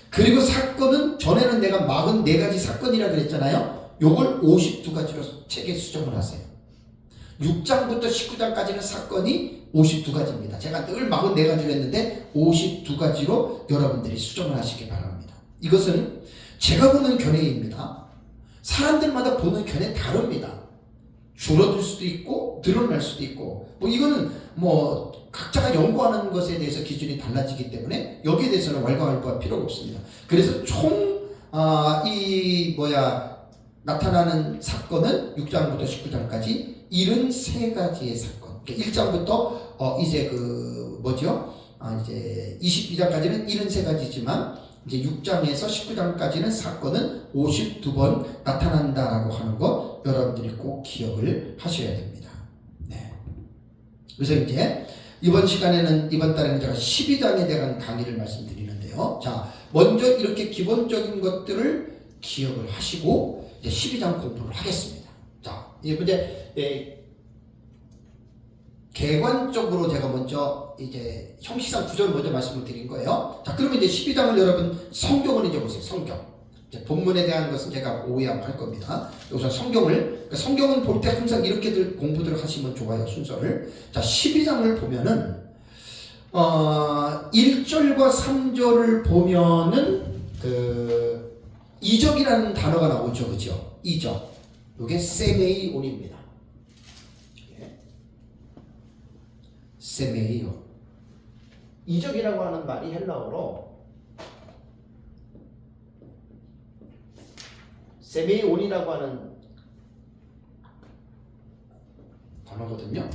그리고 사건은 전에는 내가 44가지 사건이라 그랬잖아요. 요걸 52가지로 책에 수정을 하세요. 6장부터 19장까지는 사건이 52가지입니다. 제가 늘 44가지로 했는데 52가지로 여러분들이 수정을 하시기 바랍니다. 이것은 제가 보는 견해입니다. 사람들마다 보는 견해 다릅니다. 줄어들 수도 있고 늘어날 수도 있고 뭐 이거는 뭐 각자가 연구하는 것에 대해서 기준이 달라지기 때문에 여기에 대해서는 왈가왈부할 필요가 없습니다. 그래서 총 나타나는 사건은 6장부터 19장까지 73가지의 사건. 그러니까 1장부터 이제 이제 22장까지는 73가지지만 이제 6장에서 19장까지는 사건은 52번 나타난다라고 하는 거 여러분들이 꼭 기억을 하셔야 됩니다. 네. 그래서 이제 이번 달에는 제가 12장에 대한 강의를 말씀드리는데요. 자, 먼저 이렇게 기본적인 것들을 기억을 하시고 이제 12장 공부를 하겠습니다. 자, 이제 개관적으로 제가 먼저 이제 형식상 구조를 먼저 말씀을 드린 거예요. 자, 그러면 이제 12장을 여러분 성경을 이제 보세요. 성경. 이제 본문에 대한 것은 제가 오해할 겁니다. 우선 성경은 볼 때 항상 이렇게들 공부들 하시면 좋아요. 순서를. 자, 12장을 보면은 1절과 3절을 보면은 이적이라는 단어가 나오죠. 그죠? 이적. 이게 세메이온입니다. 세메이온. 이적이라고 하는 말이 헬라어로 세메이온이라고 하는 단어거든요.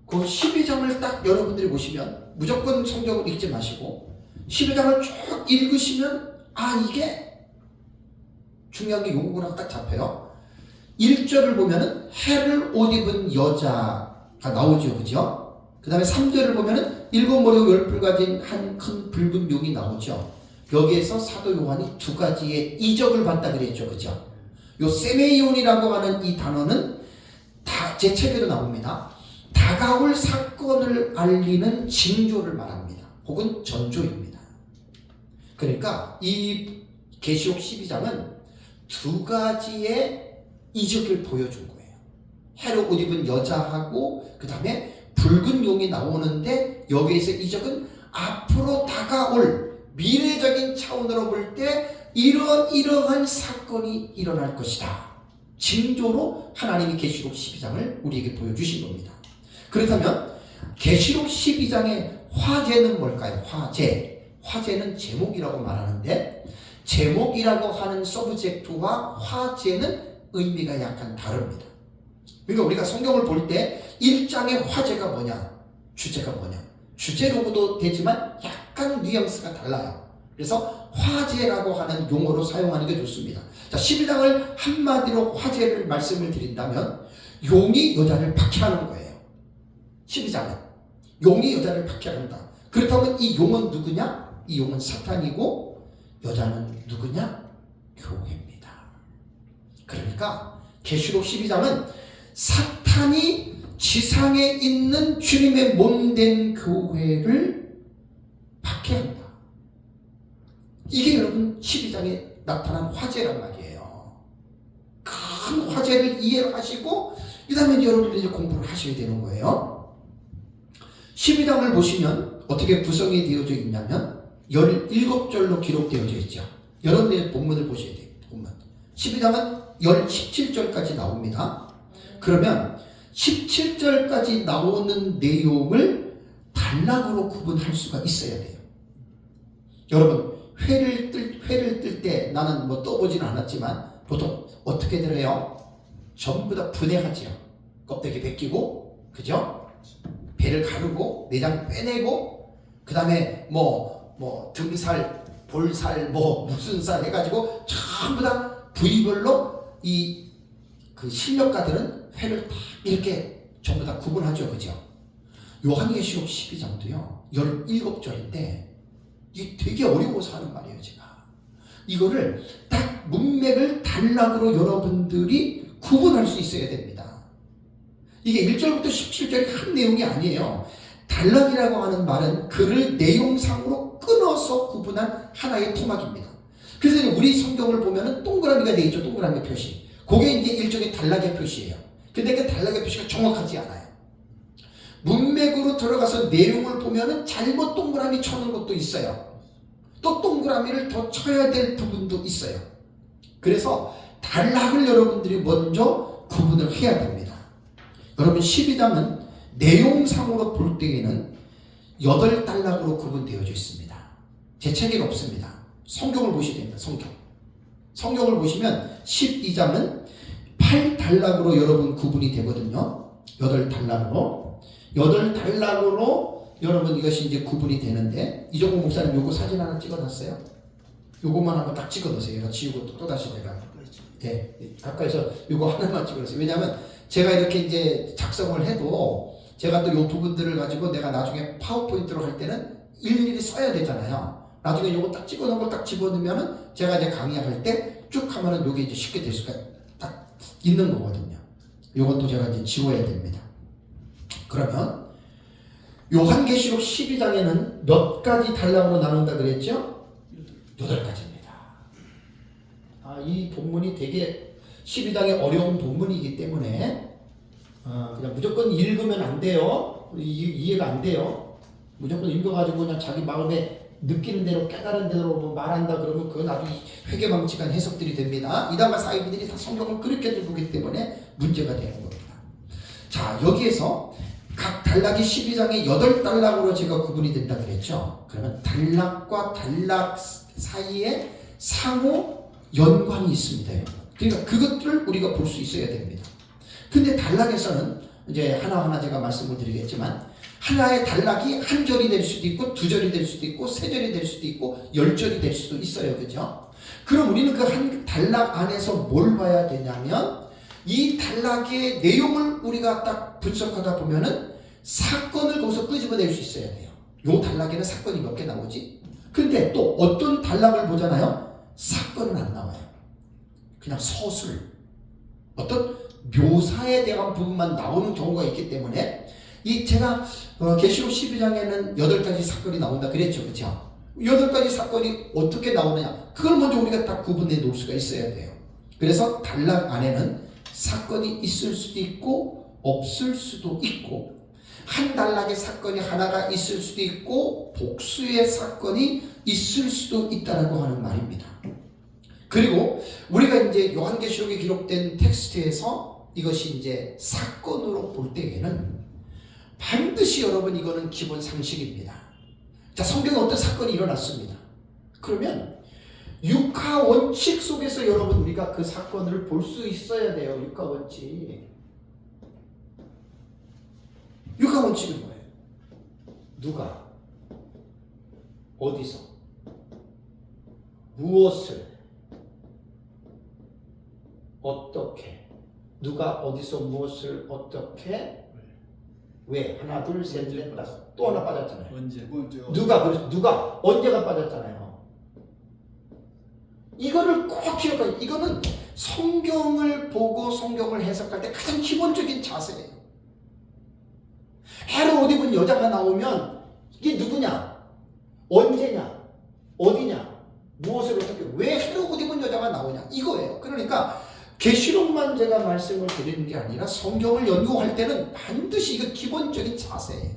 그 12장을 딱 여러분들이 보시면 무조건 성경을 읽지 마시고 12장을 쭉 읽으시면 이게 중요한 게 요거구나 딱 잡혀요. 1절을 보면은 해를 옷 입은 여자가 나오죠. 그죠? 그 다음에 3절을 보면은 7머리와 10뿔 가진 한 큰 붉은 용이 나오죠. 여기에서 사도 요한이 2가지의 이적을 봤다 그랬죠. 그죠? 요 세메이온이라고 하는 이 단어는 제 책에도 나옵니다. 다가올 사건을 알리는 징조를 말합니다. 혹은 전조입니다. 그러니까 이 계시록 12장은 두 가지의 이적을 보여준 거예요. 헤롯 옷 입은 여자하고 그 다음에 붉은 용이 나오는데 여기에서 이적은 앞으로 다가올 미래적인 차원으로 볼 때 이러한 사건이 일어날 것이다. 징조로 하나님이 계시록 12장을 우리에게 보여주신 겁니다. 그렇다면 계시록 12장의 화제는 뭘까요? 화제는 제목이라고 말하는데 제목이라고 하는 서브젝트와 화제는 의미가 약간 다릅니다. 그러니까 우리가 성경을 볼 때 1장의 화제가 뭐냐? 주제가 뭐냐? 주제로도 되지만 약간 뉘앙스가 달라요. 그래서 화제라고 하는 용어로 사용하는 게 좋습니다. 자, 12장을 한마디로 화제를 말씀을 드린다면 용이 여자를 박해하는 거예요. 12장은 용이 여자를 박해한다. 그렇다면 이 용은 누구냐? 이 용은 사탄이고 여자는 누구냐? 교회입니다. 그러니까 계시록 12장은 사탄이 지상에 있는 주님의 몸된 교회를 박해한다. 이게 여러분 12장에 나타난 화제란 말이에요. 큰 화제를 이해하시고 그 다음에 여러분들이 이제 공부를 하셔야 되는 거예요. 12장을 보시면 어떻게 구성이 되어져 있냐면 17절로 기록되어져 있죠. 여러분들의 본문을 보셔야 돼요. 본문 12장은 17절까지 나옵니다. 그러면 17절까지 나오는 내용을 단락으로 구분할 수가 있어야 돼요. 여러분 회를 뜰 때 나는 뭐 떠보지는 않았지만 보통 어떻게 들어요? 전부 다 분해하지요. 껍데기 벗기고, 그죠? 배를 가르고 내장 빼내고 그 다음에 뭐 등살, 볼살, 뭐 무슨 살 해가지고 전부 다 부위별로 그 실력가들은 회를 다 이렇게 전부 다 구분하죠, 그죠? 요한계시록 12장도요 17절인데 이게 되게 어려워서 하는 말이에요. 제가 이거를 딱 문맥을 단락으로 여러분들이 구분할 수 있어야 됩니다. 이게 1절부터 17절이 한 내용이 아니에요. 단락이라고 하는 말은 글을 내용상으로 끊어서 구분한 하나의 토막입니다. 그래서 우리 성경을 보면은 동그라미가 되어 있죠. 동그라미 표시. 그게 이제 일종의 단락의 표시예요. 근데 그 단락의 표시가 정확하지 않아요. 문맥으로 들어가서 내용을 보면은 잘못 동그라미 쳐놓은 것도 있어요. 또 동그라미를 더 쳐야 될 부분도 있어요. 그래서 단락을 여러분들이 먼저 구분을 해야 됩니다. 여러분 12장은 내용상으로 볼 때에는 8단락으로 구분되어져 있습니다. 제 책에는 없습니다. 성경을 보셔야 됩니다. 성경을 보시면 12장은 8단락으로 여러분 구분이 되거든요. 8단락으로 여러분 이것이 이제 구분이 되는데 이종국 목사님 요거 사진 하나 찍어놨어요. 요거만 한번 딱 찍어놓으세요. 제가 지우고 또 다시 내가 가까이서 요거 하나만 찍어놓으세요. 왜냐하면 제가 이렇게 이제 작성을 해도 제가 또 요 부분들을 가지고 내가 나중에 파워포인트로 할 때는 일일이 써야 되잖아요. 나중에 요거 딱 찍어놓은 걸 딱 집어넣으면은 제가 이제 강의할 때 쭉 하면은 요게 이제 쉽게 될 수가 딱 있는 거거든요. 요것도 제가 이제 지워야 됩니다. 그러면 요한계시록 12장에는 몇 가지 단락으로 나눈다 그랬죠? 8가지입니다. 이 본문이 되게 12장의 어려운 본문이기 때문에 그냥 무조건 읽으면 안 돼요. 이해가 안 돼요. 무조건 읽어가지고 그냥 자기 마음에 느끼는 대로 깨달은 대로 뭐 말한다 그러면 그건 아주 회개망측한 해석들이 됩니다. 이단과 사이비들이 다 성경을 그렇게 보기 때문에 문제가 되는 겁니다. 자, 여기에서 각 단락이 12장에 8단락으로 제가 구분이 된다 그랬죠. 그러면 단락과 단락 사이에 상호 연관이 있습니다. 그러니까 그것들을 우리가 볼 수 있어야 됩니다. 근데 단락에서는 이제 하나하나 제가 말씀을 드리겠지만 하나의 단락이 한 절이 될 수도 있고 두 절이 될 수도 있고 세 절이 될 수도 있고 10절이 될 수도 있어요. 그죠? 그럼 우리는 그 한 단락 안에서 뭘 봐야 되냐면 이 단락의 내용을 우리가 딱 분석하다 보면은 사건을 거기서 끄집어낼 수 있어야 돼요. 요 단락에는 사건이 몇 개 나오지? 근데 또 어떤 단락을 보잖아요. 사건은 안 나와요. 그냥 서술, 어떤 묘사에 대한 부분만 나오는 경우가 있기 때문에 이 제가 계시록 12장에는 8가지 사건이 나온다 그랬죠. 그렇죠? 8가지 사건이 어떻게 나오느냐, 그걸 먼저 우리가 딱 구분해 놓을 수가 있어야 돼요. 그래서 단락 안에는 사건이 있을 수도 있고 없을 수도 있고, 한 단락의 사건이 하나가 있을 수도 있고 복수의 사건이 있을 수도 있다라고 하는 말입니다. 그리고 우리가 이제 요한계시록에 기록된 텍스트에서 이것이 이제 사건으로 볼 때에는 반드시 여러분 이거는 기본 상식입니다. 자, 성경에 어떤 사건이 일어났습니다. 그러면 육하 원칙 속에서 여러분 우리가 그 사건을 볼 수 있어야 돼요. 육하 원칙. 육하 원칙은 뭐예요? 누가, 어디서, 무엇을, 어떻게, 누가 어디서 무엇을 어떻게, 왜, 하나 둘 셋 넷 다섯, 또 하나 빠졌잖아요. 언제? 누가 언제가 빠졌잖아요. 이거를 꼭 기억해요. 이거는 성경을 보고 성경을 해석할 때 가장 기본적인 자세예요. 해로 옷 입은 여자가 나오면 이게 누구냐, 언제냐, 어디냐, 무엇을 어떻게, 왜 해로 옷 입은 여자가 나오냐, 이거예요. 그러니까 계시록만 제가 말씀을 드리는 게 아니라 성경을 연구할 때는 반드시 이거 기본적인 자세예요.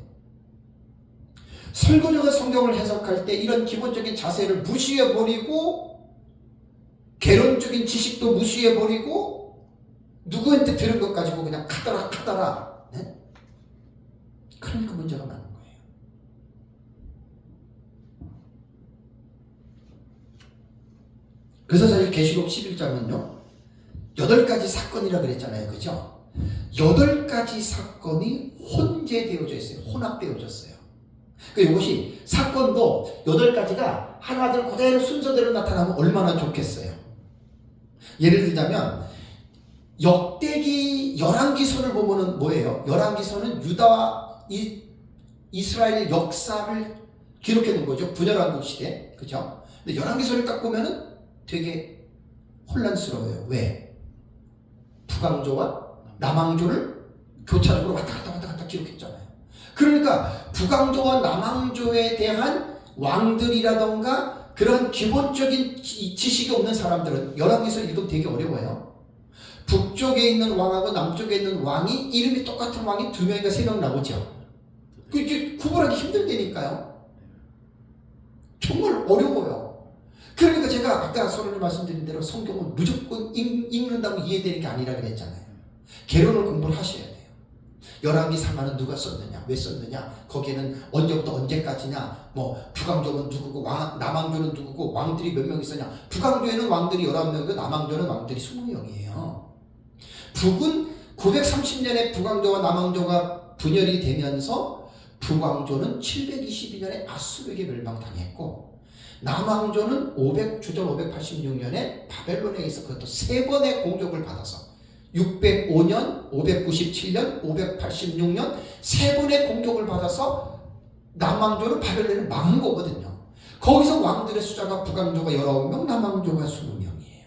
설교자가 성경을 해석할 때 이런 기본적인 자세를 무시해버리고, 개론적인 지식도 무시해버리고, 누구한테 들은 것 가지고 그냥 카더라. 네? 그러니까 문제가 많은 거예요. 그래서 사실 계시록 11장은요 8가지 사건이라 그랬잖아요. 그죠? 8가지 사건이 혼재되어져 있어요. 혼합되어졌어요. 이것이 사건도 8가지가 하나들 그대로 순서대로 나타나면 얼마나 좋겠어요. 예를 들자면 역대기 열왕기서를 보면은 뭐예요? 열왕기서는 유다와 이스라엘 역사를 기록해 놓은 거죠. 분열왕국 시대. 그죠? 근데 열왕기서를 딱 보면은 되게 혼란스러워요. 왜? 북왕조와 남왕조를 교차적으로 왔다 갔다 기록했잖아요. 그러니까 북왕조와 남왕조에 대한 왕들이라던가 그런 기본적인 지식이 없는 사람들은 열왕기서 읽으면 되게 어려워요. 북쪽에 있는 왕하고 남쪽에 있는 왕이 이름이 똑같은 왕이 2명인가 3명 나오죠. 그게 구분하기 힘들다니까요. 정말 어려워요. 그러니까 제가 아까 서론에 말씀드린 대로 성경은 무조건 읽는다고 이해되는 게 아니라 그랬잖아요. 개론을 공부를 하셔야 돼요. 열왕기 상하는 누가 썼느냐, 왜 썼느냐, 거기에는 언제부터 언제까지냐, 뭐 북왕조는 누구고 남왕조는 누구고 왕들이 몇 명 있었냐. 북왕조에는 왕들이 19명이고 남왕조는 왕들이 20명이에요. 북은 930년에 북왕조와 남왕조가 분열이 되면서 북왕조는 722년에 아수르에게 멸망당했고, 남왕조는 주전 586년에 바벨론에 의해서 그것도 3번의 공격을 받아서 605년, 597년, 586년 3번의 공격을 받아서 남왕조는 바벨론을 막은 거거든요. 거기서 왕들의 숫자가 북왕조가 19명, 남왕조가 20명이에요.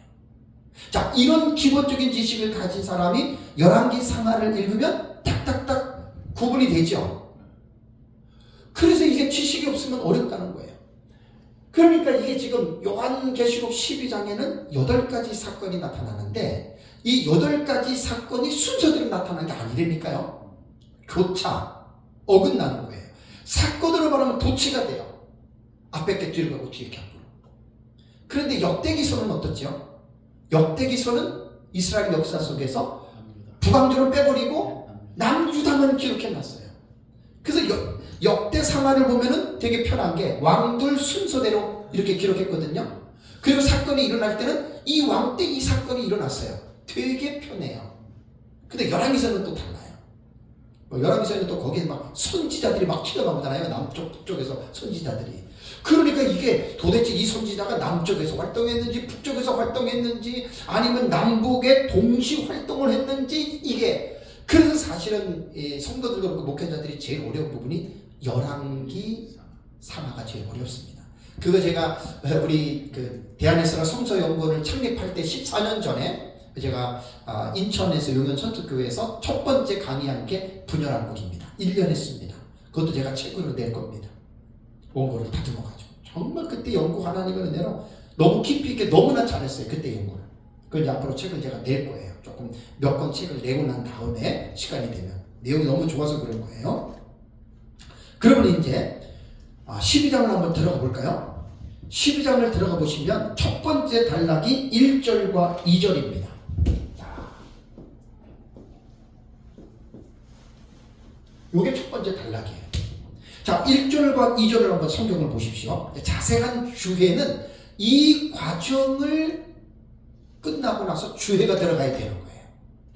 자, 이런 기본적인 지식을 가진 사람이 열왕기 상하를 읽으면 딱딱딱 구분이 되죠. 그래서 이게 지식이 없으면 어렵다는 거예요. 그러니까 이게 지금 요한계시록 12장에는 8가지 사건이 나타나는데 이 8가지 사건이 순서대로 나타나는 게 아니라니까요. 교차, 어긋나는 거예요. 사건으로 말하면 도치가 돼요. 앞에 게 뒤로 가고 뒤에 게 앞으로. 그런데 역대기서는 어떻죠? 역대기서는 이스라엘 역사 속에서 북왕조를 빼버리고 남유다만 기록해놨어요. 그래서 역대 상하를 보면은 되게 편한 게 왕들 순서대로 이렇게 기록했거든요. 그리고 사건이 일어날 때는 이 왕 때 이 사건이 일어났어요. 되게 편해요. 근데 열왕기서는 또 달라요. 열왕기서는 또 거기에 막 선지자들이 막 튀어나오잖아요. 남쪽, 북쪽에서 선지자들이. 그러니까 이게 도대체 이 선지자가 남쪽에서 활동했는지 북쪽에서 활동했는지 아니면 남북에 동시 활동을 했는지 이게. 그래서 사실은 성도들과 목회자들이 제일 어려운 부분이 열왕기 상하가 제일 어렵습니다. 그거 제가 우리 그 대한에스라 성서연구원을 창립할 때 14년 전에 제가 인천에서 용현 선특교회에서 첫 번째 강의한 게 분열한국입니다. 1년 했습니다. 그것도 제가 책으로 낼 겁니다. 원고를 다듬어가지고 정말 그때 연구 하나님의 은혜로 너무 깊이 있게 너무나 잘했어요. 그때 연구를. 그래서 앞으로 책을 제가 낼 거예요. 조금 몇 권 책을 내고 난 다음에 시간이 되면 내용이 너무 좋아서 그런 거예요. 그러면 이제 12장을 한번 들어가 볼까요? 12장을 들어가 보시면 첫 번째 단락이 1절과 2절입니다. 요게 첫 번째 단락이에요. 자, 1절과 2절을 한번 성경을 보십시오. 자세한 주회는 이 과정을 끝나고 나서 주회가 들어가야 되는 거예요.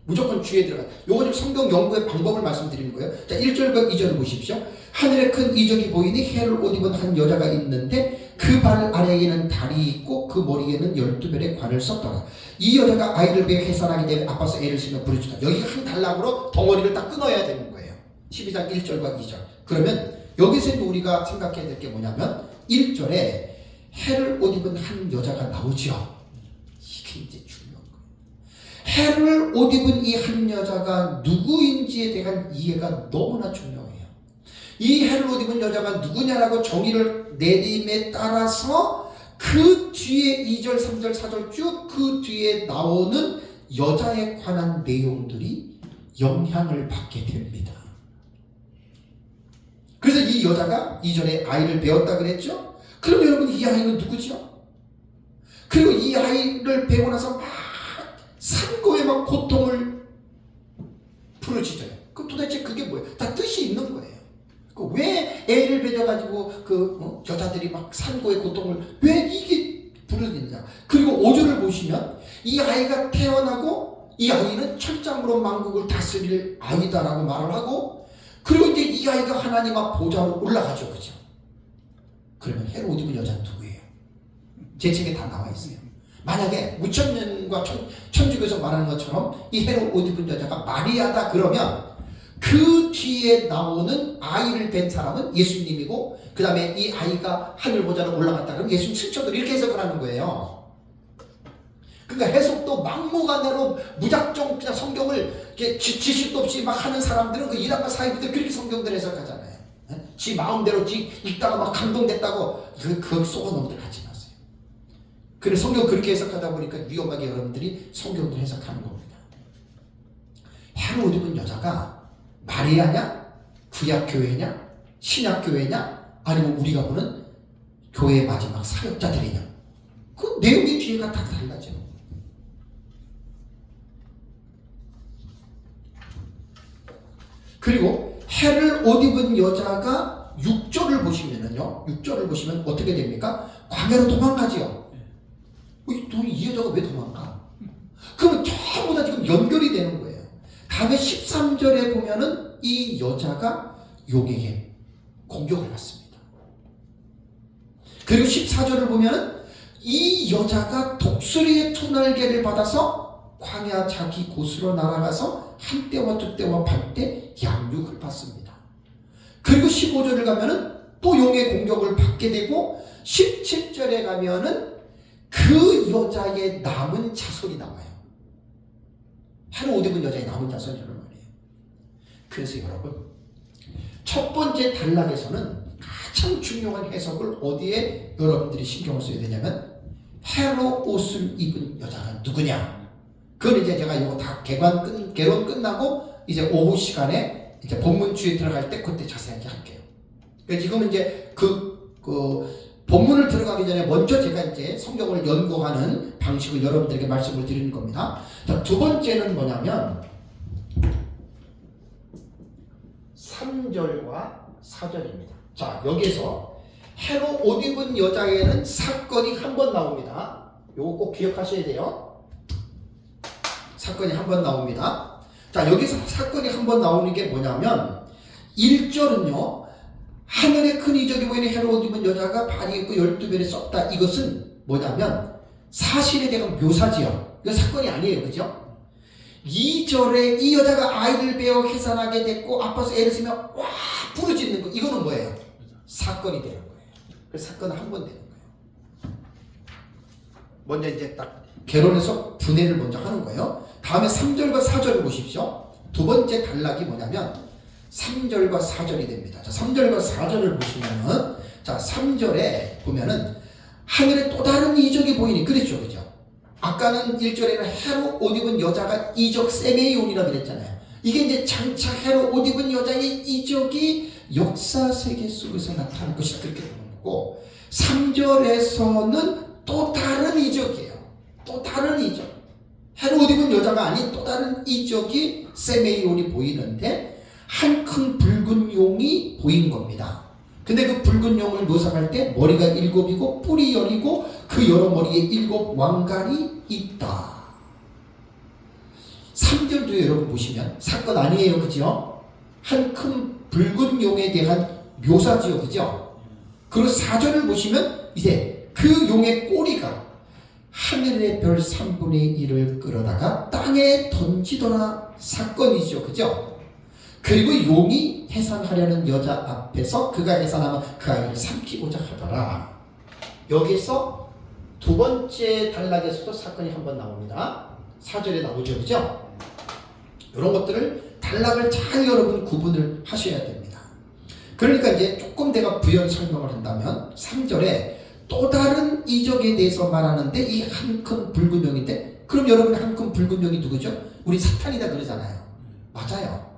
무조건 주에 들어가요. 요거 좀 성경 연구의 방법을 말씀드리는 거예요. 자, 1절과 2절을 보십시오. 하늘에 큰 이적이 보이니 해를 옷 입은 한 여자가 있는데 그 발 아래에는 달이 있고 그 머리에는 12별의 관을 썼더라. 이 여자가 아이를 배어 해산하게 되면 아파서 애를 쓰며 부르짖다. 여기 한 단락으로 덩어리를 딱 끊어야 되는 거예요. 12장 1절과 2절. 그러면 여기서 우리가 생각해야 될 게 뭐냐면 1절에 해를 옷 입은 한 여자가 나오죠. 이게 이제 중요한 거예요. 해를 옷 입은 이 한 여자가 누구인지에 대한 이해가 너무나 중요해요. 이 해를 옷 입은 여자가 누구냐라고 정의를 내림에 따라서 그 뒤에 2절, 3절, 4절 쭉 그 뒤에 나오는 여자에 관한 내용들이 영향을 받게 됩니다. 그래서 이 여자가 이전에 아이를 배웠다 그랬죠? 그럼 여러분 이 아이는 누구죠? 그리고 이 아이를 배우고 나서 막 산고에 막 고통을 부르짖어요. 그럼 도대체 그게 뭐예요? 다 뜻이 있는 거예요. 왜 애를 맺어가지고 여자들이 막 산고의 고통을 왜 이게 부르짖느냐? 그리고 5절을 보시면 이 아이가 태어나고 이 아이는 철장으로 만국을 다스릴 아이다라고 말을 하고 그리고 이제 이 아이가 하나님 앞 보좌로 올라가죠. 그죠? 그러면 해를 옷 입은 여자는 누구예요? 제 책에 다 나와 있어요. 만약에 무천년과 천주교에서 말하는 것처럼 이 해를 옷 입은 여자가 마리아다 그러면 그 뒤에 나오는 아이를 뵌 사람은 예수님이고 그 다음에 이 아이가 하늘 보좌로 올라갔다 그러면 예수님 친척들 이렇게 해석을 하는 거예요. 그러니까 해석도 막무가내로 무작정 그냥 성경을 지식도 없이 막 하는 사람들은 그 이단과 사이비들 그렇게 성경들 해석하잖아요. 지 마음대로 지 읽다가 막 감동됐다고 그걸 쏘아놓은들 같이 나세요. 그래서 성경 그렇게 해석하다 보니까 위험하게 여러분들이 성경을 해석하는 겁니다. 해를 옷 입은 여자가 마리아냐? 구약교회냐? 신약교회냐? 아니면 우리가 보는 교회의 마지막 사역자들이냐? 그 내용의 뒤에가 다 달라져. 그리고 해를 옷 입은 여자가 6절을 보시면은요, 6절을 보시면 어떻게 됩니까? 광야로 도망가지요. 이 여자가 왜 도망가? 그러면 전부 다 지금 연결이 되는 거예요. 다음에 13절에 보면은 이 여자가 용에게 공격을 받습니다. 그리고 14절을 보면은 이 여자가 독수리의 투날개를 받아서 광야 자기 곳으로 날아가서 한때와 두때와 반때 양육을 받습니다. 그리고 15절을 가면은 또 용의 공격을 받게 되고 17절에 가면은 그 여자의 남은 자손이 나와요. 해를 옷 입은 여자의 남은 자손이라는 말이에요. 그래서 여러분 첫 번째 단락에서는 가장 중요한 해석을 어디에 여러분들이 신경을 써야 되냐면 해로 옷을 입은 여자가 누구냐. 그건 이제 제가 이거 다 개론 끝나고 이제 오후 시간에 이제 본문주에 들어갈 때 그때 자세하게 할게요. 그러니까 지금은 이제 그 본문을 들어가기 전에 먼저 제가 이제 성경을 연구하는 방식을 여러분들에게 말씀을 드리는 겁니다. 자, 두 번째는 뭐냐면 3절과 4절입니다. 자, 여기서 해로 옷 입은 여자에는 사건이 한 번 나옵니다. 요거 꼭 기억하셔야 돼요. 사건이 한 번 나옵니다. 자, 여기서 사건이 한 번 나오는 게 뭐냐면 1절은요. 하늘에 큰 이적이 보이는 해로 옷 입은 여자가 발이 있고 12별이 썼다. 이것은 뭐냐면 사실에 대한 묘사지요. 이건 사건이 아니에요. 그죠? 2절에 이 여자가 아이를 배어 해산하게 됐고 아파서 애를 쓰며 와 부르짖는 거. 이거는 뭐예요? 사건이 되는 거예요. 그래서 사건은 한 번 되는 거예요. 먼저 이제 딱 개론해서 분해를 먼저 하는 거예요. 다음에 3절과 4절을 보십시오. 두 번째 단락이 뭐냐면 3절과 4절이 됩니다. 자, 3절과 4절을 보시면은 자, 3절에 보면은 하늘에 또 다른 이적이 보이니 그랬죠. 그죠? 아까는 1절에는 해로 옷 입은 여자가 이적 세메이온이라 그랬잖아요. 이게 이제 장차 해로 옷 입은 여자의 이적이 역사 세계 속에서 나타날 것이다. 그렇게 보는 거고 3절에서는 또 다른 이적이에요. 또 다른 이적. 해로 옷 입은 여자가 아닌 또 다른 이적이 세메이온이 보이는데 한 큰 붉은 용이 보인 겁니다. 근데 그 붉은 용을 묘사할 때 머리가 7이고 뿔이 10이고 그 여러 머리에 7 왕관이 있다. 3절도 여러분 보시면 사건 아니에요. 그죠? 한 큰 붉은 용에 대한 묘사지요. 그죠? 그리고 4절을 보시면 이제 그 용의 꼬리가 하늘의 별 3분의 1을 끌어다가 땅에 던지더라 사건이죠. 그죠? 그리고 용이 해산하려는 여자 앞에서 그가 해산하면 그 아이를 삼키고자 하더라. 여기서 두 번째 단락에서도 사건이 한번 나옵니다. 4절에 나오죠. 그죠? 이런 것들을 단락을 잘 여러분 구분을 하셔야 됩니다. 그러니까 이제 조금 내가 부연 설명을 한다면 3절에 또 다른 이적에 대해서 말하는데 이 한 큰 붉은 용인데 그럼 여러분 한 큰 붉은 용이 누구죠? 우리 사탄이다 그러잖아요. 맞아요.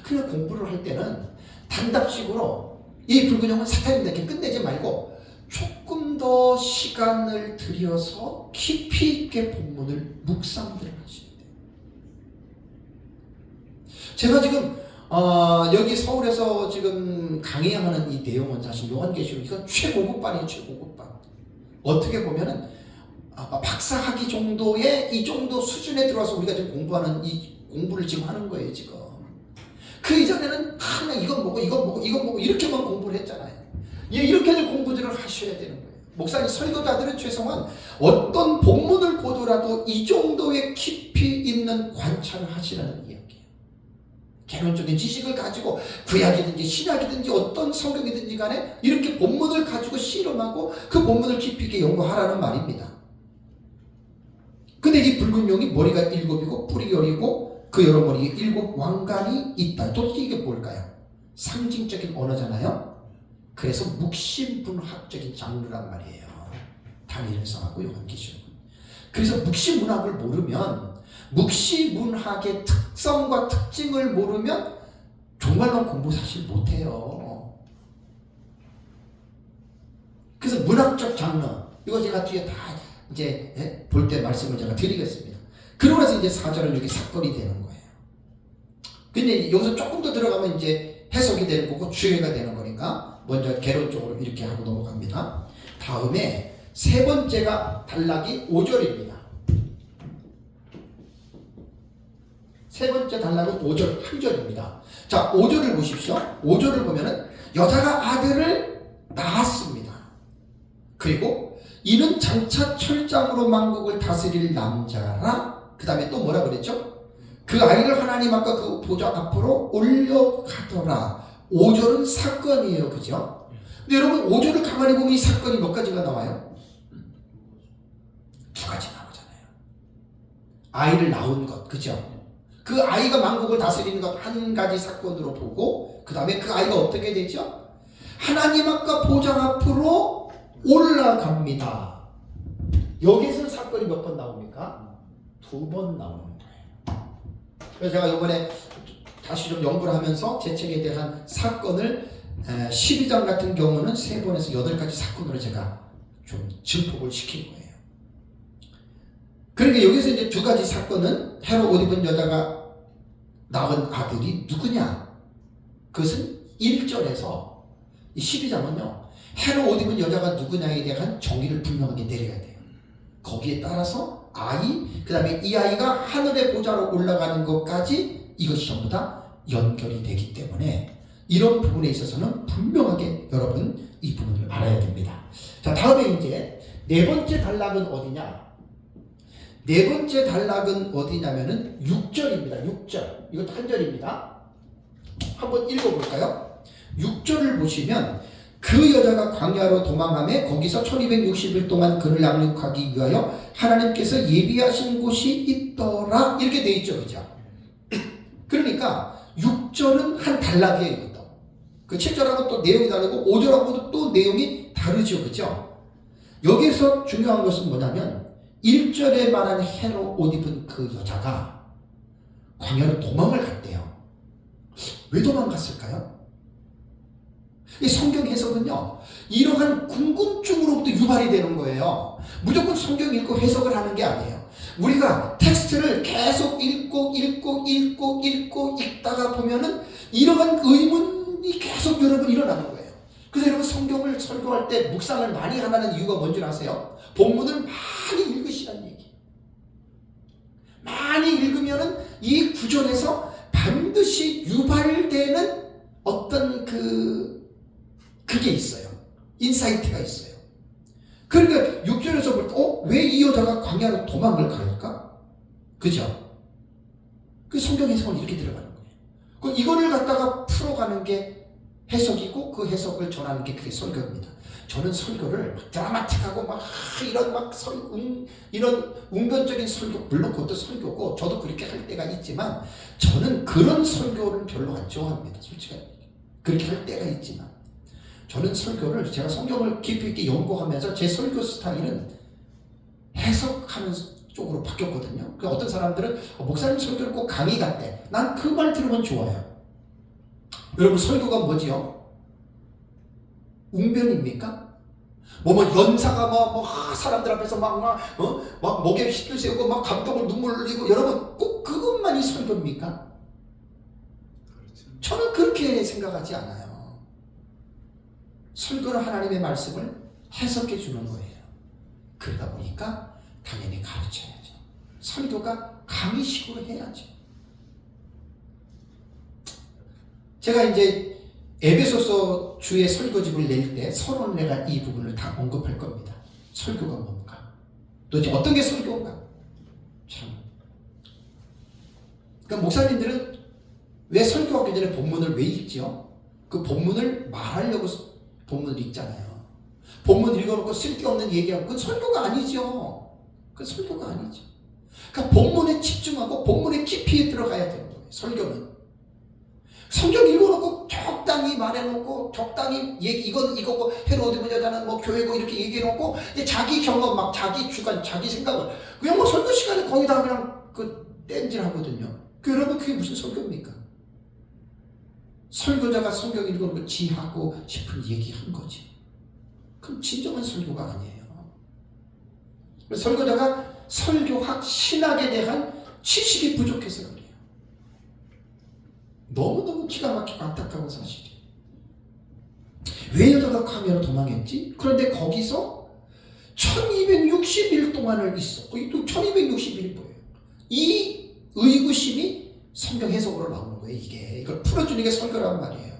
그냥 공부를 할 때는 단답식으로 이 붉은 용은 사탄입니다 이렇게 끝내지 말고 조금 더 시간을 들여서 깊이 있게 본문을 묵상들을 하시면 돼요. 제가 지금 여기 서울에서 지금 강의하는 이 내용은 사실 요한계시록 이건 최고급반이에요. 최고급반. 어떻게 보면은 박사학위 정도의 이 정도 수준에 들어와서 우리가 지금 공부하는 이 공부를 지금 하는 거예요. 지금 그 이전에는 그냥 이건 뭐고 이건 뭐고 이건 뭐고 이렇게만 공부를 했잖아요. 이렇게들 공부들을 하셔야 되는 거예요. 목사님 설교자들은 최소한 어떤 본문을 보더라도 이 정도의 깊이 있는 관찰을 하시라는 이야기예요. 개론적인 지식을 가지고 구약이든지 신약이든지 어떤 성경이든지 간에 이렇게 본문을 가지고 실험하고 그 본문을 깊이 있게 연구하라는 말입니다. 근데 이 붉은 용이 머리가 7이고 뿔이 10이고 그 여러 머리에 7 왕관이 있다. 도대체 이게 뭘까요? 상징적인 언어잖아요. 그래서 묵시문학적인 장르란 말이에요. 다니엘서하고 요한계시록은. 그래서 묵시문학을 모르면 묵시문학의 특성과 특징을 모르면 정말로 공부 사실 못해요. 그래서 문학적 장르 이거 제가 뒤에 다 이제 볼 때 말씀을 제가 드리겠습니다. 그러고 나서 이제 4절은 여기 사건이 되는 거예요. 근데 여기서 조금 더 들어가면 이제 해석이 되는 거고 주의가 되는 거니까 먼저 개론적으로 이렇게 하고 넘어갑니다. 다음에 세 번째가 단락이 5절입니다. 세 번째 단락은 5절, 한 절입니다. 자, 5절을 보십시오. 5절을 보면은 여자가 아들을 낳았습니다. 그리고 이는 장차 철장으로 만국을 다스릴 남자라. 그 다음에 또 뭐라 그랬죠? 그 아이를 하나님 아까 그 보좌 앞으로 올려가더라. 5절은 사건이에요. 그죠? 근데 여러분 5절을 가만히 보면 이 사건이 몇 가지가 나와요? 두 가지 나오잖아요. 아이를 낳은 것. 그죠? 그 아이가 만국을 다스리는 것 한 가지 사건으로 보고 그 다음에 그 아이가 어떻게 되죠? 하나님 아까 보좌 앞으로 올라갑니다. 여기서 사건이 몇 번 나옵니까? 2번 나오는 거예요. 그래서 제가 이번에 다시 좀 연구를 하면서 제 책에 대한 사건을 12장 같은 경우는 3번에서 8가지 사건으로 제가 좀 증폭을 시킨 거예요. 그러니까 여기서 이제 2가지 사건은 해로 옷 입은 여자가 낳은 아들이 누구냐? 그것은 1절에서 12장은요. 해로 옷 입은 여자가 누구냐에 대한 정의를 분명하게 내려야 돼요. 거기에 따라서 아이, 그 다음에 이 아이가 하늘의 보좌로 올라가는 것까지 이것이 전부 다 연결이 되기 때문에 이런 부분에 있어서는 분명하게 여러분 이 부분을 알아야 됩니다. 자, 다음에 이제 네 번째 단락은 어디냐? 네 번째 단락은 어디냐면은 6절입니다. 6절. 이것도 한 절입니다. 한번 읽어볼까요? 6절을 보시면 그 그 여자가 광야로 도망하며 거기서 1260일 동안 그를 양육하기 위하여 하나님께서 예비하신 곳이 있더라. 이렇게 돼 있죠. 그죠? 그러니까 6절은 한 단락이에요. 이것도. 그 7절하고 또 내용이 다르고 5절하고도 또 내용이 다르죠. 그죠? 여기서 중요한 것은 뭐냐면 1절에 말한 해로 옷 입은 그 여자가 광야로 도망을 갔대요. 왜 도망갔을까요? 이 성경 해석은요, 이러한 궁금증으로부터 유발이 되는 거예요. 무조건 성경 읽고 해석을 하는 게 아니에요. 우리가 텍스트를 계속 읽고 읽다가 보면은 이러한 의문이 계속 여러분 일어나는 거예요. 그래서 여러분 성경을 설교할 때 묵상을 많이 하라는 이유가 뭔지 아세요? 본문을 많이 읽으시라는 얘기. 많이 읽으면은 이 구절에서 반드시 유발되는 어떤 그게 있어요. 인사이트가 있어요. 그러니까 6절에서 볼 때, 왜 이 여자가 광야로 도망을 갈까? 그죠? 그 성경 해석은 이렇게 들어가는 거예요. 그럼 이거를 갖다가 풀어가는 게 해석이고 그 해석을 전하는 게 그게 설교입니다. 저는 설교를 막 드라마틱하고 막 이런 웅변적인 설교, 물론 그것도 설교고 저도 그렇게 할 때가 있지만 저는 그런 설교를 별로 안 좋아합니다. 솔직히 그렇게 할 때가 있지만 저는 설교를 제가 성경을 깊이 있게 연구하면서 제 설교 스타일은 해석하는 쪽으로 바뀌었거든요. 그 어떤 사람들은 목사님 설교를 꼭 강의 같대. 난 그 말 들으면 좋아요. 여러분 설교가 뭐지요? 웅변입니까? 연사가 사람들 앞에서 막 목에 핏줄 세우고 막 감동을 눈물 흘리고 여러분 꼭 그것만이 설교입니까? 저는 그렇게 생각하지 않아요. 설교는 하나님의 말씀을 해석해 주는 거예요. 그러다 보니까 당연히 가르쳐야죠. 설교가 강의식으로 해야죠. 제가 이제 에베소서 주의 설교집을 낼 때 서론 내가 이 부분을 다 언급할 겁니다. 설교가 뭔가? 도대체 어떤 게 설교인가? 참. 그러니까 목사님들은 왜 설교하기 전에 본문을 왜 읽지요? 그 본문을 말하려고 본문을 읽잖아요. 본문 읽어놓고 쓸데없는 얘기하고 그건 설교가 아니죠. 그건 설교가 아니죠. 그러니까 본문에 집중하고 본문의 깊이에 들어가야 되는 거예요. 설교는. 성경 읽어놓고 적당히 말해놓고 적당히 이거고 헤로드 여자는 교회고 이렇게 얘기해놓고 자기 경험 자기 주관 자기 생각을 그냥 설교 시간에 거기다 그냥 땡질하거든요. 여러분 그게 무슨 설교입니까? 설교자가 성경 읽어놓고 지하고 싶은 얘기한 거지. 그럼 진정한 설교가 아니에요. 설교자가 설교학 신학에 대한 지식이 부족해서 그래요. 너무너무 기가 막히고 안타까운 사실이에요. 왜 여자가 광야로 도망했지? 그런데 거기서 1260일 동안을 있어. 또 1260일이 뭐예요? 이 의구심이 성경 해석으로 나오는 거예요. 이걸 풀어주는 게 설교란 말이에요.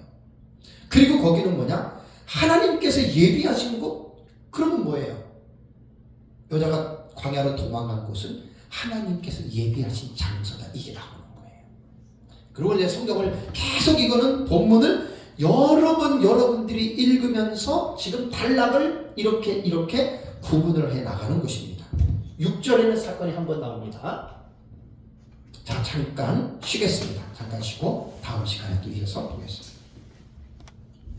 그리고 거기는 뭐냐? 하나님께서 예비하신 곳? 그러면 뭐예요? 여자가 광야로 도망간 곳은 하나님께서 예비하신 장소다. 이게 나오는 거예요. 그리고 이제 성경을 계속 이거는 본문을 여러 번 여러분들이 읽으면서 지금 단락을 이렇게 구분을 해 나가는 것입니다. 6절에는 사건이 한 번 나옵니다. 자, 잠깐 쉬겠습니다. 잠깐 쉬고 다음 시간에 또 이어서 보겠습니다.